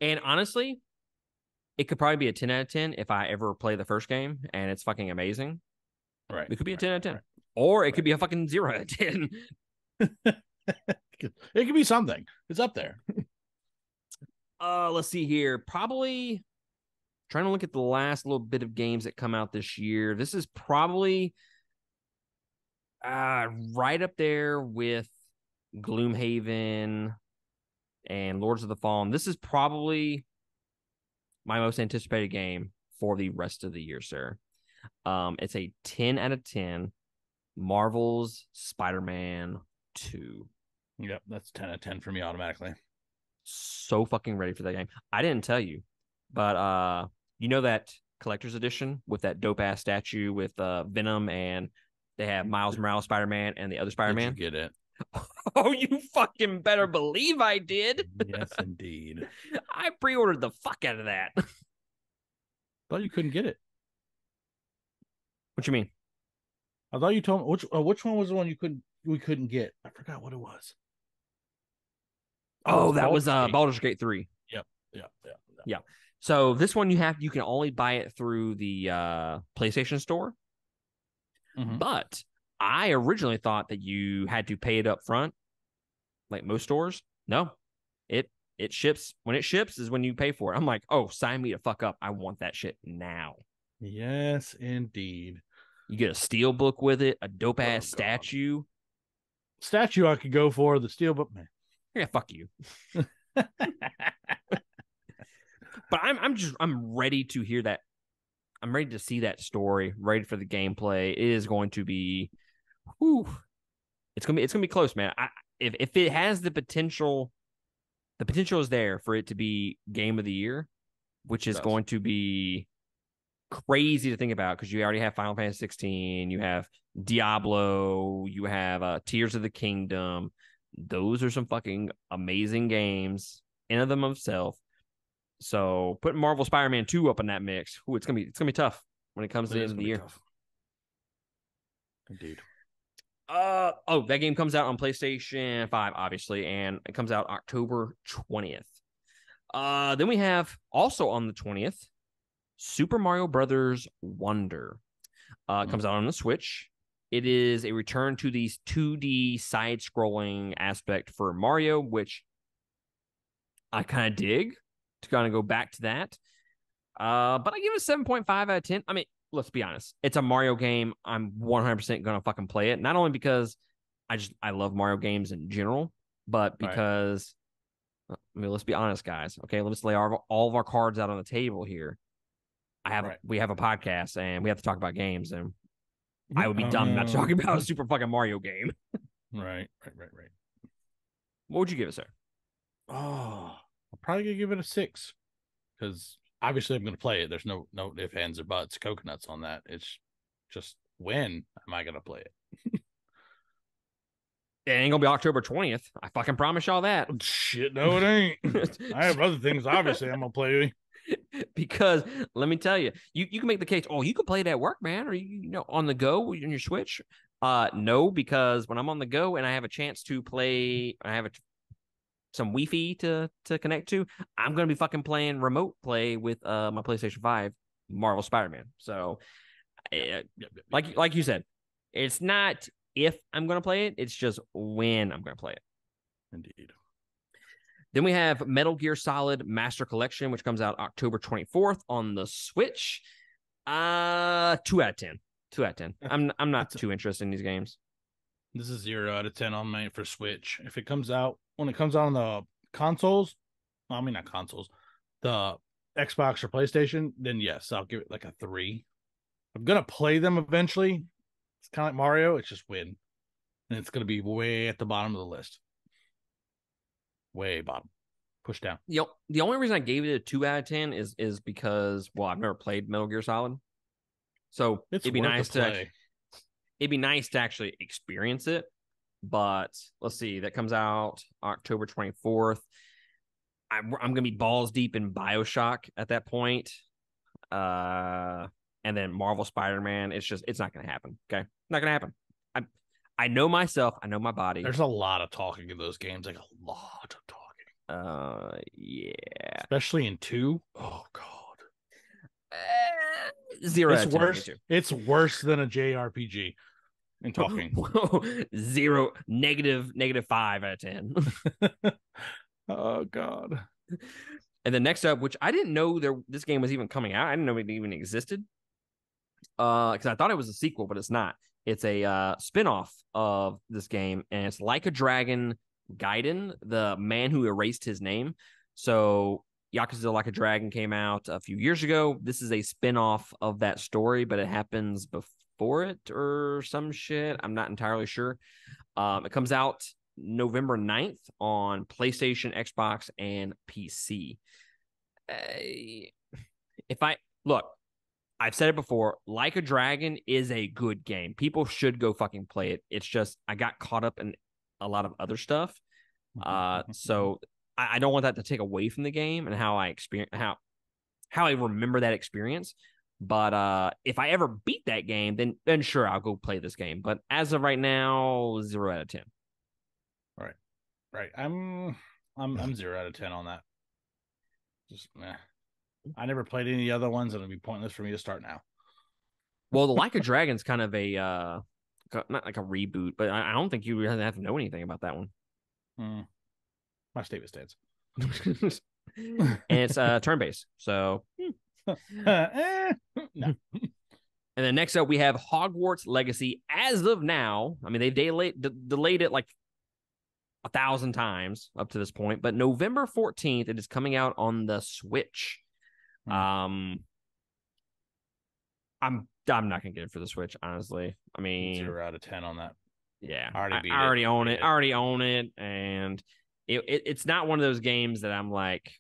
Speaker 1: And honestly, it could probably be a 10 out of 10 if I ever play the first game and it's fucking amazing.
Speaker 2: Right.
Speaker 1: It could be a 10 out of 10.
Speaker 2: Right.
Speaker 1: Or it could be a fucking 0 out of 10.
Speaker 2: It could be something. It's up there.
Speaker 1: Let's see here. Probably trying to look at the last little bit of games that come out this year. This is probably right up there with Gloomhaven and Lords of the Fallen. This is probably my most anticipated game for the rest of the year, sir. It's a 10 out of 10. Marvel's Spider-Man 2.
Speaker 2: Yep, that's 10 out of 10 for me automatically.
Speaker 1: So fucking ready for that game. I didn't tell you, but you know that collector's edition with that dope ass statue with Venom, and they have Miles Morales Spider-Man and the other Spider-Man.
Speaker 2: Did you get it?
Speaker 1: Oh, you fucking better believe I did.
Speaker 2: Yes, indeed.
Speaker 1: I pre-ordered the fuck out of that.
Speaker 2: Thought you couldn't get it.
Speaker 1: What you mean?
Speaker 2: I thought you told me which one was the one we couldn't get. I forgot what it was.
Speaker 1: Oh, that was Baldur's Gate 3.
Speaker 2: Yep.
Speaker 1: So this one you can only buy it through the PlayStation Store.
Speaker 2: Mm-hmm.
Speaker 1: But I originally thought that you had to pay it up front, like most stores. No, it ships. When it ships is when you pay for it. I'm like, oh, sign me the fuck up. I want that shit now.
Speaker 2: Yes, indeed.
Speaker 1: You get a steel book with it, a dope ass statue.
Speaker 2: Statue I could go for the steel book, man.
Speaker 1: Yeah, fuck you. But I'm ready to hear that. I'm ready to see that story. Ready for the gameplay. It is going to be, whew, it's gonna be close, man. If it has the potential is there for it to be game of the year, which is going to be crazy to think about because you already have Final Fantasy 16, you have Diablo, you have Tears of the Kingdom. Those are some fucking amazing games in of themselves. So putting Marvel Spider-Man 2 up in that mix, it's gonna be tough when it comes to the end of the year.
Speaker 2: Tough. Indeed.
Speaker 1: That game comes out on PlayStation 5, obviously, and it comes out October 20th. Then we have also on the 20th, Super Mario Brothers Wonder. Comes out on the Switch. It is a return to these 2D side-scrolling aspect for Mario, which I kind of dig. To kind of go back to that. But I give it a 7.5 out of 10. I mean, let's be honest. It's a Mario game. I'm 100% going to fucking play it. Not only because I love Mario games in general, but because, I mean, let's be honest, guys. Okay, let's lay all of our cards out on the table here. We have a podcast and we have to talk about games, and I would be dumb not talking about a Super fucking Mario game.
Speaker 2: Right.
Speaker 1: What would you give it, sir?
Speaker 2: Oh, I'm probably gonna give it a 6 because obviously I'm gonna play it. There's no ifs, ands, or buts, coconuts on that. It's just when am I gonna play it?
Speaker 1: It ain't gonna be October 20th. I fucking promise y'all that.
Speaker 2: Shit, no, it ain't. I have other things. Obviously, I'm gonna play.
Speaker 1: Because let me tell you, you can make the case. Oh, you can play it at work, man, or on the go on your Switch. No, because when I'm on the go and I have a chance to play, I have some Wi-Fi to connect to, I'm gonna be fucking playing remote play with my PlayStation 5 Marvel Spider-Man. So like you said, it's not if I'm gonna play it, it's just when I'm gonna play it.
Speaker 2: Indeed.
Speaker 1: Then we have Metal Gear Solid Master Collection, which comes out October 24th on the Switch. 2 out of 10. 2 out of 10. I'm not too interested in these games.
Speaker 2: This is 0 out of 10 on mine for Switch. If it comes out when it comes out on the consoles, I mean not consoles, the Xbox or PlayStation, then yes, I'll give it like a 3. I'm gonna play them eventually. It's kind of like Mario. It's just when, and it's gonna be way at the bottom of the list. Way bottom, push down.
Speaker 1: The only reason I gave it a 2 out of 10 is because, well, I've never played Metal Gear Solid, so it'd be nice to actually experience it. But let's see, that comes out October 24th. I'm gonna be balls deep in BioShock at that point, and then Marvel Spider-Man. It's not gonna happen. Okay, not gonna happen. I know myself. I know my body.
Speaker 2: There's a lot of talking in those games, like a lot of talking.
Speaker 1: Yeah.
Speaker 2: Especially in 2. Oh God.
Speaker 1: 0
Speaker 2: It's
Speaker 1: out of 10
Speaker 2: worse. It's worse than a JRPG in talking.
Speaker 1: 0 -5 out of 10.
Speaker 2: Oh God.
Speaker 1: And then next up, which I didn't know this game was even coming out. I didn't know it even existed. Because I thought it was a sequel, but it's not. It's a spin-off of this game, and it's Like a Dragon Gaiden, the man who erased his name. So Yakuza Like a Dragon came out a few years ago. This is a spin-off of that story, but it happens before it or some shit. I'm not entirely sure. It comes out November 9th on PlayStation, Xbox, and PC. If I look, I've said it before, Like a Dragon is a good game. People should go fucking play it. It's just I got caught up in a lot of other stuff. So I don't want that to take away from the game and how I experience how I remember that experience. But if I ever beat that game, then sure, I'll go play this game. But as of right now, 0 out of 10.
Speaker 2: Right. I'm 0 out of 10 on that. Just I never played any other ones, and it'd be pointless for me to start now.
Speaker 1: Well, the Like a Dragon's kind of a not like a reboot, but I don't think you really have to know anything about that one.
Speaker 2: My statement stands.
Speaker 1: And it's turn-based, so
Speaker 2: No.
Speaker 1: And then next up we have Hogwarts Legacy. As of now, I mean they delayed it like 1,000 times up to this point, but November 14th it is coming out on the Switch. I'm not gonna get it for the Switch, honestly. I mean,
Speaker 2: 0 out of 10 on that.
Speaker 1: Yeah, I already own it. I already own it, and it's not one of those games that I'm like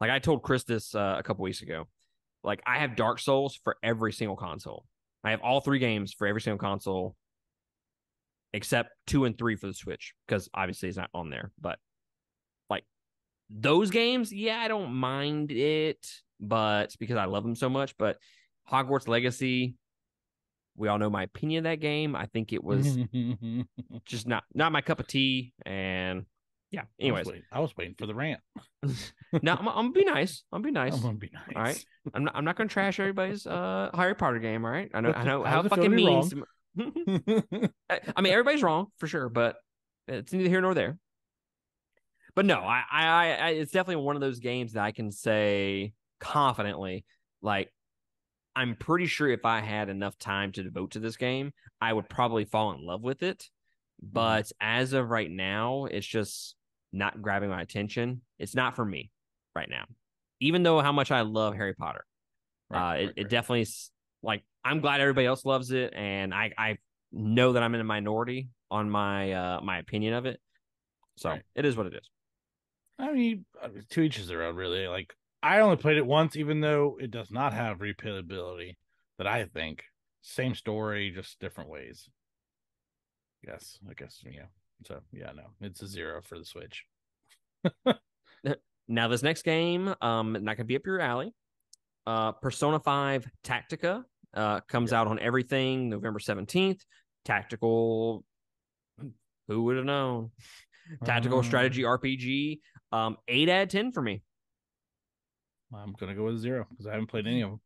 Speaker 1: I told Chris this a couple weeks ago. Like I have Dark Souls for every single console. I have all 3 games for every single console, except 2 and 3 for the Switch because obviously it's not on there. But like those games, yeah, I don't mind it, but because I love them so much. But Hogwarts Legacy, we all know my opinion of that game. I think it was just not my cup of tea. And yeah, anyways,
Speaker 2: I was waiting for the rant.
Speaker 1: No, I'm gonna be nice. I'm
Speaker 2: gonna be nice.
Speaker 1: All right, I'm not gonna trash everybody's Harry Potter game. All right, I know how
Speaker 2: How's it
Speaker 1: fucking
Speaker 2: feel
Speaker 1: mean. I mean, everybody's wrong for sure, but it's neither here nor there. But no, I it's definitely one of those games that I can say confidently, like I'm pretty sure if I had enough time to devote to this game, I would probably fall in love with it. But as of right now, it's just not grabbing my attention. It's not for me right now, even though how much I love Harry Potter. It definitely like I'm glad everybody else loves it, and I know that I'm in a minority on my my opinion of it. So it is what it is.
Speaker 2: I mean, to each his own, really. Like I only played it once, even though it does not have replayability. That I think same story, just different ways. Yes, I guess yeah. So yeah, no, it's a 0 for the Switch.
Speaker 1: Now this next game, not gonna be up your alley. Persona 5 Tactica comes out on everything November 17th. Tactical, who would have known? Tactical strategy RPG. 8 out of 10 for me.
Speaker 2: I'm gonna go with 0 because I haven't played any of them.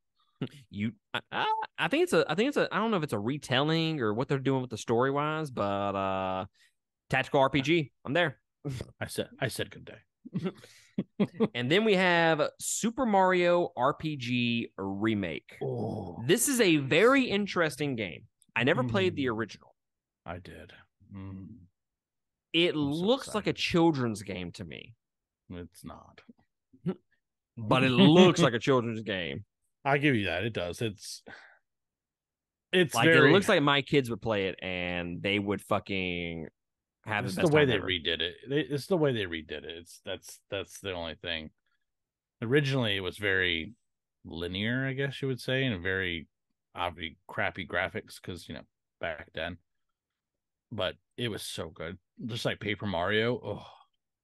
Speaker 1: I think it's a I don't know if it's a retelling or what they're doing with the story wise, but tactical RPG. I'm there.
Speaker 2: I said good day.
Speaker 1: And then we have Super Mario RPG Remake.
Speaker 2: Oh.
Speaker 1: This is a very interesting game. I never played the original.
Speaker 2: I did.
Speaker 1: It looks like a children's game to me.
Speaker 2: It's not.
Speaker 1: But it looks like a children's game.
Speaker 2: I give you that. It does. It's
Speaker 1: like it looks like my kids would play it and they would fucking have the best
Speaker 2: the way
Speaker 1: time
Speaker 2: they
Speaker 1: ever.
Speaker 2: redid it. It's the way they redid it. That's the only thing. Originally, it was very linear, I guess you would say, and very obviously crappy graphics because back then. But it was so good, just like Paper Mario. Oh,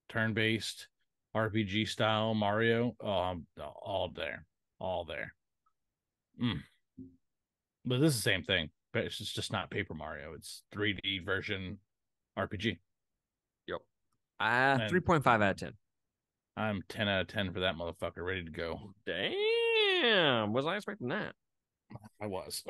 Speaker 2: turn-based RPG style Mario. Oh, I'm all there. But this is the same thing. but it's just not Paper Mario. It's 3D version RPG.
Speaker 1: Yep.
Speaker 2: And
Speaker 1: 3.5 out of 10.
Speaker 2: I'm 10 out of 10 for that motherfucker, ready to go.
Speaker 1: Damn. Was I expecting that?
Speaker 2: I was.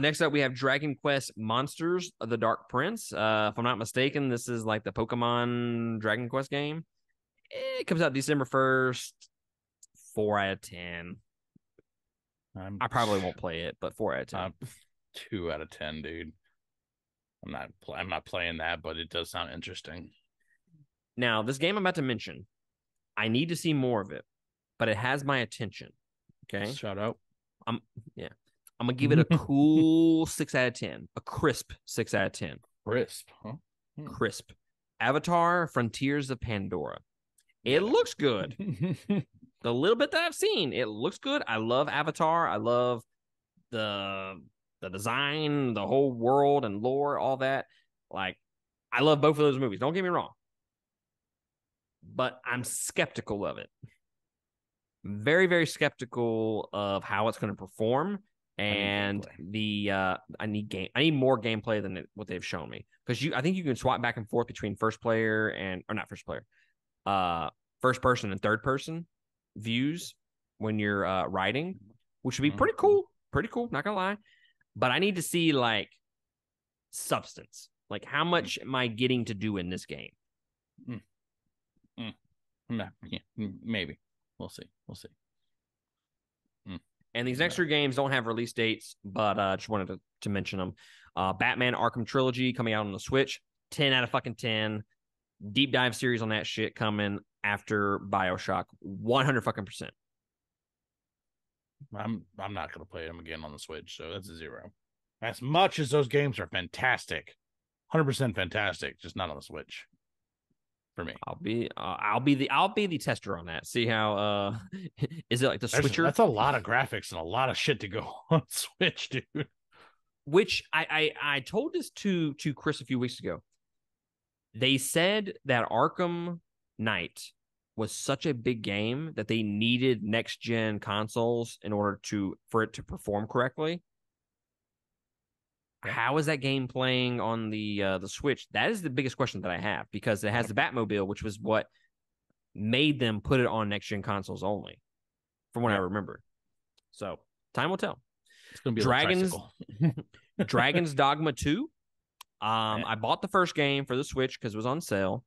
Speaker 1: Next up we have Dragon Quest Monsters of the Dark Prince. If I'm not mistaken, this is like the Pokemon Dragon Quest game. It comes out December 1st. 4 out of 10. I probably won't play it, but 4 out of 10.
Speaker 2: 2 out of 10, dude. I'm not playing that, but it does sound interesting.
Speaker 1: Now, this game I'm about to mention, I need to see more of it, but it has my attention. Okay.
Speaker 2: Shout out.
Speaker 1: I'm gonna give it a cool 6 out of 10. A crisp 6 out of 10.
Speaker 2: Crisp, huh?
Speaker 1: Crisp. Avatar Frontiers of Pandora. It looks good. The little bit that I've seen, it looks good. I love Avatar. I love the design, the whole world and lore, all that. Like, I love both of those movies. Don't get me wrong. But I'm skeptical of it. Very, very skeptical of how it's going to perform. And I need more gameplay than what they've shown me. Because I think you can swap back and forth between first person and third person views when you're riding, which would be pretty cool. Pretty cool, not gonna lie. But I need to see like substance. Like, how much am I getting to do in this game?
Speaker 2: Maybe. We'll see.
Speaker 1: And these next 3 games don't have release dates, but I just wanted to mention them. Batman Arkham Trilogy coming out on the Switch. 10 out of fucking 10. Deep dive series on that shit coming after BioShock. 100 fucking %.
Speaker 2: I'm not gonna play them again on the Switch, so that's a 0. As much as those games are fantastic, 100% fantastic, just not on the Switch. For me,
Speaker 1: I'll be the tester on that. See how is it like the switcher?
Speaker 2: That's a lot of graphics and a lot of shit to go on Switch, dude.
Speaker 1: Which I told this to Chris a few weeks ago. They said that Arkham Knight was such a big game that they needed next gen consoles in order for it to perform correctly. How is that game playing on the Switch? That is the biggest question that I have, because it has the Batmobile, which was what made them put it on next gen consoles only, from what I remember. So time will tell.
Speaker 2: It's gonna be
Speaker 1: Dragon's Dogma 2. I bought the first game for the Switch because it was on sale.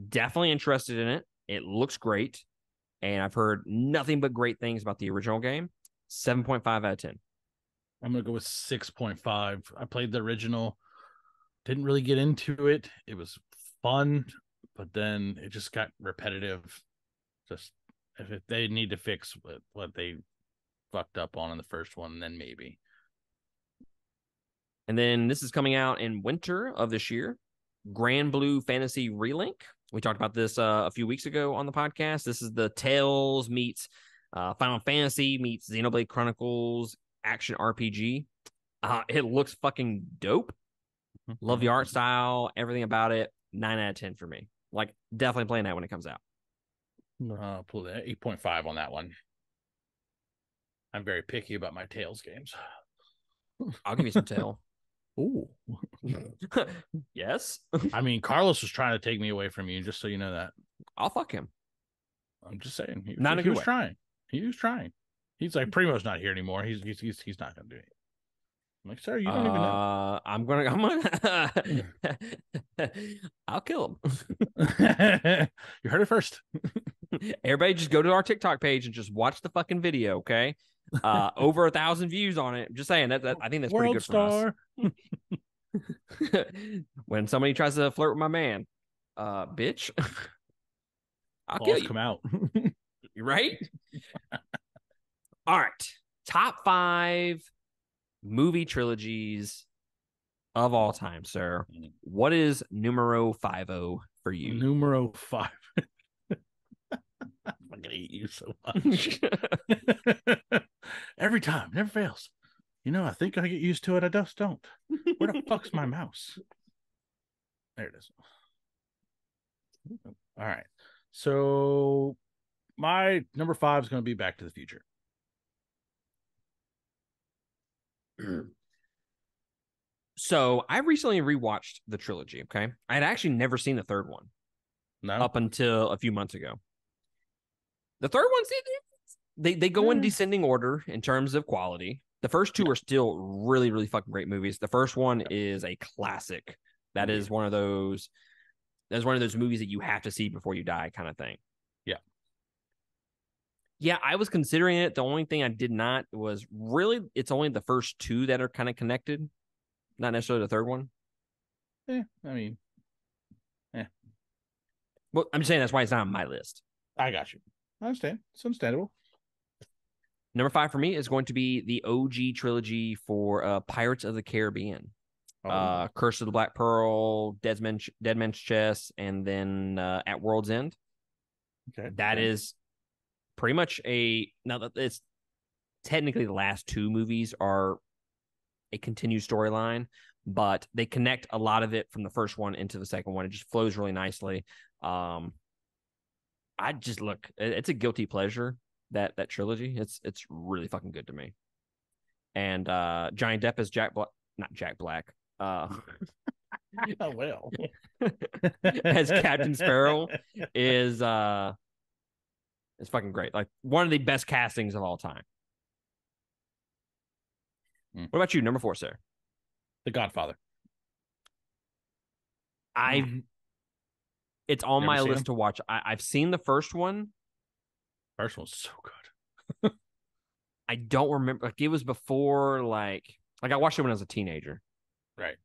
Speaker 1: Definitely interested in it. It looks great, and I've heard nothing but great things about the original game. 7.5 out of 10.
Speaker 2: I'm gonna go with 6.5. I played the original, didn't really get into it. It was fun, but then it just got repetitive. Just if they need to fix what they fucked up on in the first one, then maybe.
Speaker 1: And then this is coming out in winter of this year. Granblue Fantasy Relink. We talked about this a few weeks ago on the podcast. This is the Tales meets Final Fantasy meets Xenoblade Chronicles action RPG. It looks fucking dope. Love the art style, everything about it. 9 out of 10 for me. Like, definitely playing that when it comes out.
Speaker 2: Pull that 8.5 on that one. I'm very picky about my Tales games.
Speaker 1: I'll give you some Tale.
Speaker 2: Ooh.
Speaker 1: Yes.
Speaker 2: I mean, Carlos was trying to take me away from you, just so you know that.
Speaker 1: I'll fuck him.
Speaker 2: I'm just saying. He was trying. He was trying. He's like, Primo's not here anymore. He's not gonna do it. I'm like, sir, you don't even know.
Speaker 1: I'm gonna I'll kill him.
Speaker 2: You heard it first.
Speaker 1: Everybody just go to our TikTok page and just watch the fucking video, okay? Over 1,000 views on it. Just saying that I think that's pretty good for us. When somebody tries to flirt with my man, bitch, I'll kill you.
Speaker 2: Come out.
Speaker 1: Right? All right. Top 5 movie trilogies of all time, sir. What is numero 50 for you?
Speaker 2: Numero 5. I'm gonna eat you so much. Every time, never fails. You know, I think I get used to it. I just don't. Where the fuck's my mouse? There it is. All right. So my number 5 is going to be Back to the Future.
Speaker 1: So I recently rewatched the trilogy. Okay, I had actually never seen the third one
Speaker 2: No.
Speaker 1: up until a few months ago. The third one, they go in descending order in terms of quality. The first two are still really, really fucking great movies. The first one is a classic. That is one of those. That's one of those movies that you have to see before you die, kind of thing.
Speaker 2: Yeah.
Speaker 1: Yeah, I was considering it. The only thing I did not was really it's only the first two that are kind of connected, not necessarily the third one.
Speaker 2: I mean,
Speaker 1: Well, I'm just saying that's why it's not on my list.
Speaker 2: I got you. I understand. It's understandable.
Speaker 1: Number 5 for me is going to be the OG trilogy for Pirates of the Caribbean. Curse of the Black Pearl, Dead Man's Chest, and then At World's End.
Speaker 2: Okay.
Speaker 1: That is pretty much now that it's technically the last two movies are a continued storyline, but they connect a lot of it from the first one into the second one. It just flows really nicely. I just it's a guilty pleasure, that trilogy. It's really fucking good to me. And Johnny Depp as not Jack Black.
Speaker 2: Oh well.
Speaker 1: As Captain Sparrow is it's fucking great. Like one of the best castings of all time. What about you? Number 4, sir?
Speaker 2: The Godfather.
Speaker 1: It's on my list
Speaker 2: him?
Speaker 1: to watch. I've seen the first one.
Speaker 2: First one's so good.
Speaker 1: I don't remember. Like it was before, like I watched it when I was a teenager.
Speaker 2: Right.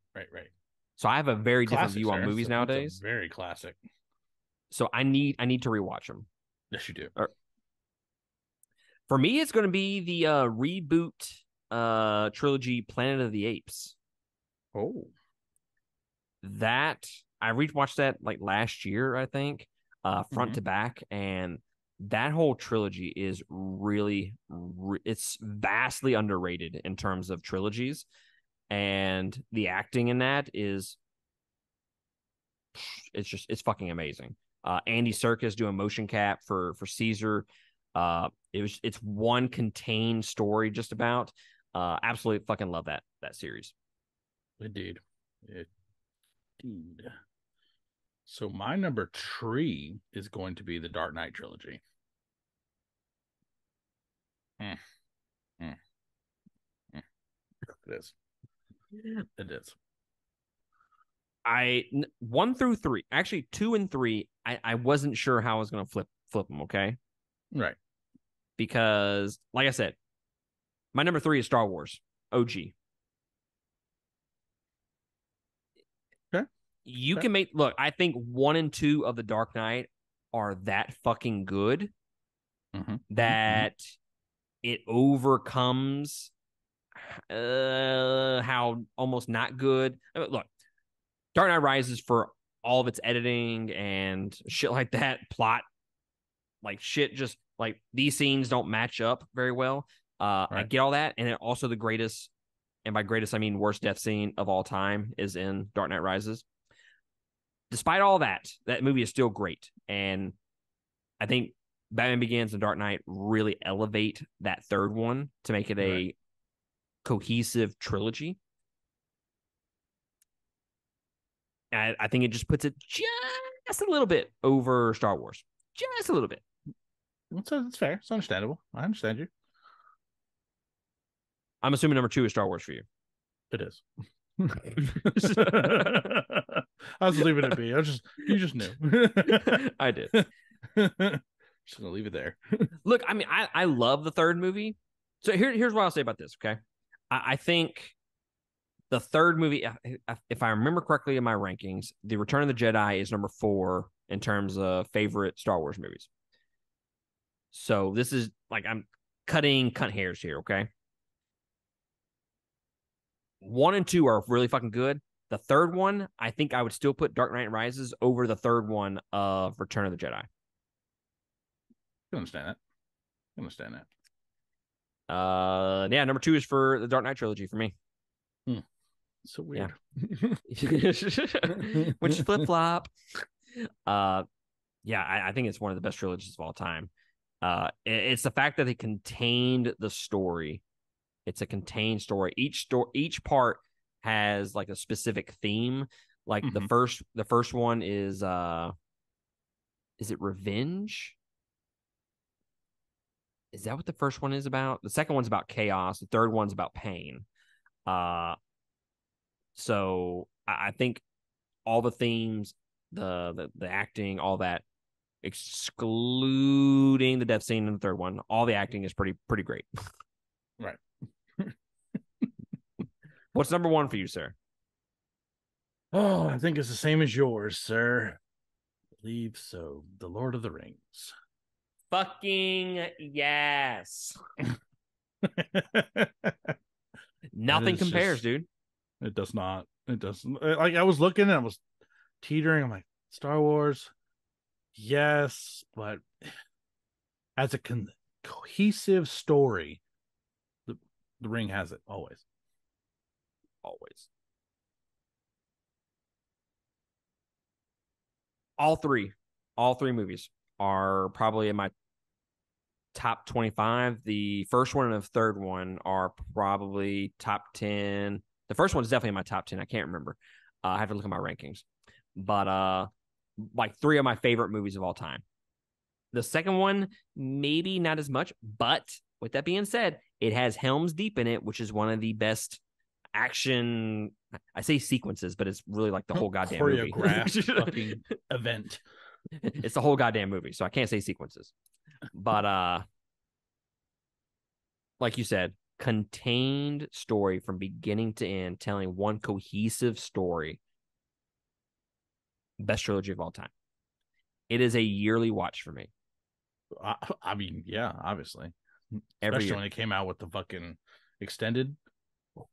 Speaker 1: So I have a very different view on movies nowadays.
Speaker 2: Very classic.
Speaker 1: So I need to rewatch them.
Speaker 2: Yes, you do.
Speaker 1: For me, it's going to be the reboot trilogy, Planet of the Apes.
Speaker 2: Oh,
Speaker 1: that I rewatched that like last year, I think, front to back, and that whole trilogy is really, it's vastly underrated in terms of trilogies, and the acting in that is, it's fucking amazing. Andy Serkis doing motion cap for Caesar. It's one contained story, just about. Absolutely fucking love that series.
Speaker 2: Indeed. So my number 3 is going to be the Dark Knight trilogy. It is. It is.
Speaker 1: 1 through 3, actually 2 and 3, I wasn't sure how I was going to flip them. Okay.
Speaker 2: Right.
Speaker 1: Because like I said, my number 3 is Star Wars OG.
Speaker 2: Okay.
Speaker 1: You can make, look, I think 1 and 2 of the Dark Knight are that fucking good that it overcomes how almost not good. I mean, look, Dark Knight Rises, for all of its editing and shit like that, plot, like shit, just like these scenes don't match up very well. I get all that, and it also the greatest, and by greatest I mean worst death scene of all time, is in Dark Knight Rises. Despite all that movie is still great, and I think Batman Begins and Dark Knight really elevate that third one to make it a cohesive trilogy. I think it just puts it just a little bit over Star Wars. Just a little bit.
Speaker 2: That's fair. It's understandable. I understand you.
Speaker 1: I'm assuming number 2 is Star Wars for you.
Speaker 2: It is. I was leaving it be. You just knew.
Speaker 1: I did.
Speaker 2: Just gonna leave it there.
Speaker 1: Look, I mean, I love the third movie. So here's what I'll say about this. Okay, I think the third movie, if I remember correctly in my rankings, The Return of the Jedi is number 4 in terms of favorite Star Wars movies. So this is like I'm cutting hairs here. Okay. 1 and 2 are really fucking good. The third one, I think I would still put Dark Knight Rises over the third one of Return of the Jedi.
Speaker 2: I understand that.
Speaker 1: Yeah, number 2 is for the Dark Knight trilogy for me.
Speaker 2: So weird.
Speaker 1: Yeah. Which flip flop. Yeah, I think it's one of the best trilogies of all time. It's the fact that they contained the story It's a contained story. Each part has like a specific theme. Like the first one is it revenge? Is that what the first one is about? The second one's about chaos. The third one's about pain. So I think all the themes, the acting, all that, excluding the death scene in the third one, all the acting is pretty great.
Speaker 2: Right.
Speaker 1: What's number one for you, sir?
Speaker 2: Oh, I think it's the same as yours, sir. I believe so. The Lord of the Rings.
Speaker 1: Fucking yes. Nothing compares, dude.
Speaker 2: It does not. It doesn't. Like, I was looking and I was teetering. I'm like, Star Wars, yes, but as a cohesive story, the Ring has it always.
Speaker 1: Always. All three movies are probably in my top 25. The first one and the third one are probably top 10. The first one is definitely in my top 10. I can't remember. I have to look at my rankings. But like three of my favorite movies of all time. The second one, maybe not as much, but with that being said, it has Helm's Deep in it, which is one of the best action. I say sequences, but it's really like the whole goddamn
Speaker 2: choreographed fucking event.
Speaker 1: It's the whole goddamn movie, so I can't say sequences. But like you said, contained story from beginning to end, telling one cohesive story. Best trilogy of all time. It is a yearly watch for me.
Speaker 2: I mean, yeah, obviously.
Speaker 1: Every
Speaker 2: Especially
Speaker 1: year.
Speaker 2: when it came out with the fucking extended.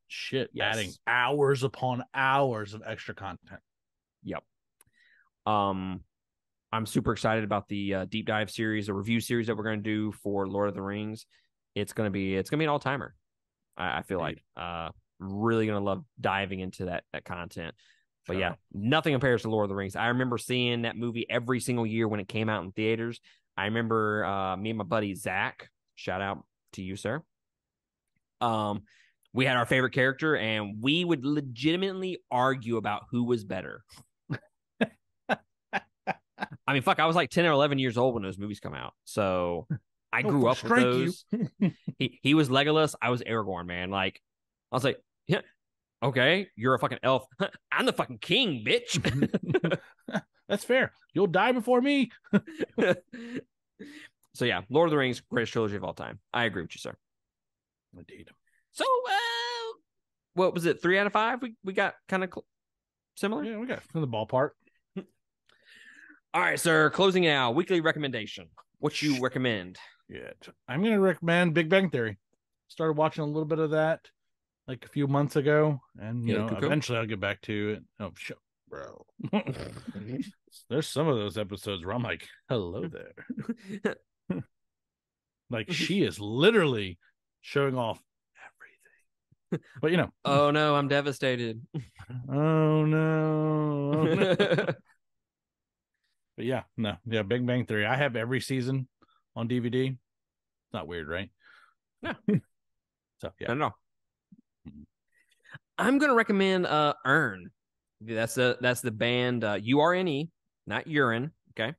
Speaker 2: Shit,
Speaker 1: Yes.
Speaker 2: adding hours upon hours of extra content.
Speaker 1: Yep. I'm super excited about the deep dive series, a review series that we're going to do for Lord of the Rings. It's gonna be an all timer. I feel like really gonna love diving into that content. But yeah, nothing compares to Lord of the Rings. I remember seeing that movie every single year when it came out in theaters. I remember me and my buddy Zach. Shout out to you, sir. We had our favorite character, and we would legitimately argue about who was better. I mean, fuck, I was like 10 or 11 years old when those movies come out. So I grew up with those. He was Legolas. I was Aragorn, man. Like, I was like, yeah, okay, you're a fucking elf. I'm the fucking king, bitch.
Speaker 2: That's fair. You'll die before me.
Speaker 1: So yeah, Lord of the Rings, greatest trilogy of all time. I agree with you, sir.
Speaker 2: Indeed.
Speaker 1: So, what was it? 3 out of 5? We got kind of similar.
Speaker 2: Yeah, we got in the ballpark.
Speaker 1: All right, sir. Closing out, weekly recommendation. What you recommend?
Speaker 2: Yeah, I'm gonna recommend Big Bang Theory. Started watching a little bit of that like a few months ago, and you know, eventually I'll get back to it. Oh, shit, bro. There's some of those episodes where I'm like, hello there. Like, she is literally showing off everything. But you know.
Speaker 1: Oh no, I'm devastated.
Speaker 2: Oh no. But yeah, Big Bang Theory. I have every season on DVD. It's not weird, right?
Speaker 1: No.
Speaker 2: So yeah.
Speaker 1: I don't know. I'm gonna recommend Earn. That's the band URNE, not urine. Okay.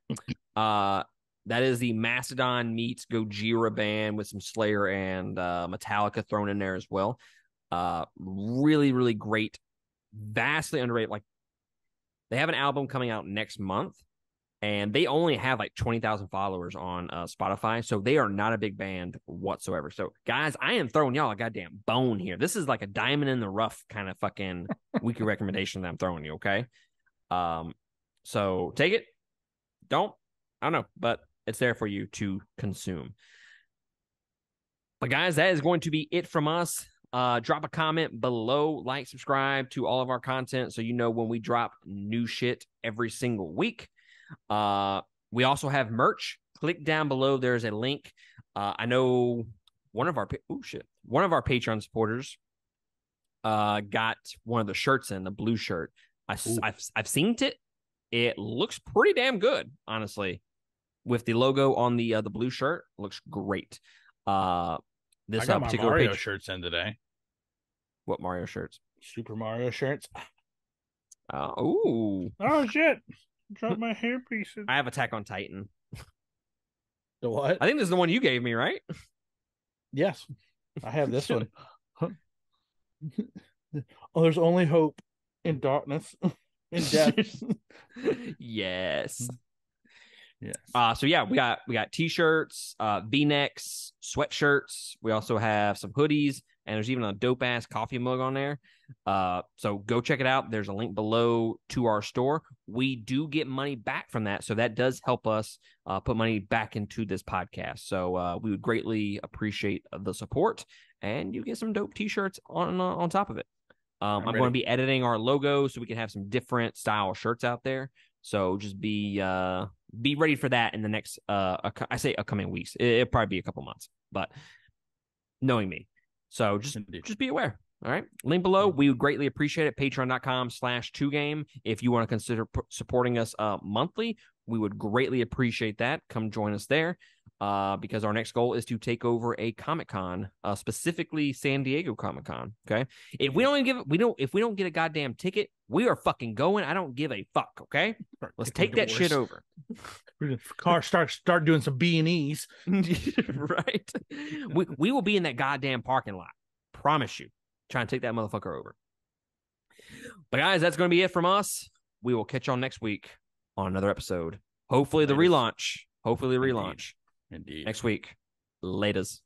Speaker 1: That is the Mastodon meets Gojira band with some Slayer and Metallica thrown in there as well. Really, really great. Vastly underrated. Like, they have an album coming out next month, and they only have like 20,000 followers on Spotify. So they are not a big band whatsoever. So guys, I am throwing y'all a goddamn bone here. This is like a diamond in the rough kind of fucking weekly recommendation that I'm throwing you. Okay. So take it. I don't know, but it's there for you to consume. But guys, that is going to be it from us. Drop a comment below, like, subscribe to all of our content so you know when we drop new shit every single week. We also have merch. Click down below. There's a link. I know one of our Patreon supporters got one of the shirts in, the blue shirt. I've seen it. It looks pretty damn good, honestly. With the logo on the blue shirt, looks great. The this
Speaker 2: I got my
Speaker 1: particular
Speaker 2: Mario
Speaker 1: page.
Speaker 2: shirts in today.
Speaker 1: What Mario shirts?
Speaker 2: Super Mario shirts.
Speaker 1: Ooh.
Speaker 2: Oh shit! Dropped my hair pieces.
Speaker 1: I have Attack on Titan.
Speaker 2: The what?
Speaker 1: I think this is the one you gave me, right?
Speaker 2: Yes, I have this one. Oh, there's only hope in darkness, in death.
Speaker 1: Yes.
Speaker 2: Yes.
Speaker 1: So yeah, we got t-shirts, V-necks, sweatshirts. We also have some hoodies, and there's even a dope ass coffee mug on there. So go check it out. There's a link below to our store. We do get money back from that, so that does help us put money back into this podcast. So we would greatly appreciate the support, and you get some dope t-shirts on top of it. I'm going to be editing our logo so we can have some different style shirts out there. So just be ready for that in the next I say upcoming weeks. It'll probably be a couple months, but knowing me. So just be aware. All right. Link below. We would greatly appreciate it. Patreon.com/2game. If you want to consider supporting us monthly, we would greatly appreciate that. Come join us there. Because our next goal is to take over a Comic-Con, specifically San Diego Comic-Con. Okay. If we don't get a goddamn ticket, we are fucking going. I don't give a fuck. Okay. Let's take that shit over.
Speaker 2: Car start doing some B&Es.
Speaker 1: Right. We will be in that goddamn parking lot. Promise you. Trying to take that motherfucker over. But guys, that's going to be it from us. We will catch y'all next week on another episode. Hopefully the relaunch.
Speaker 2: Indeed.
Speaker 1: Next week. Laters.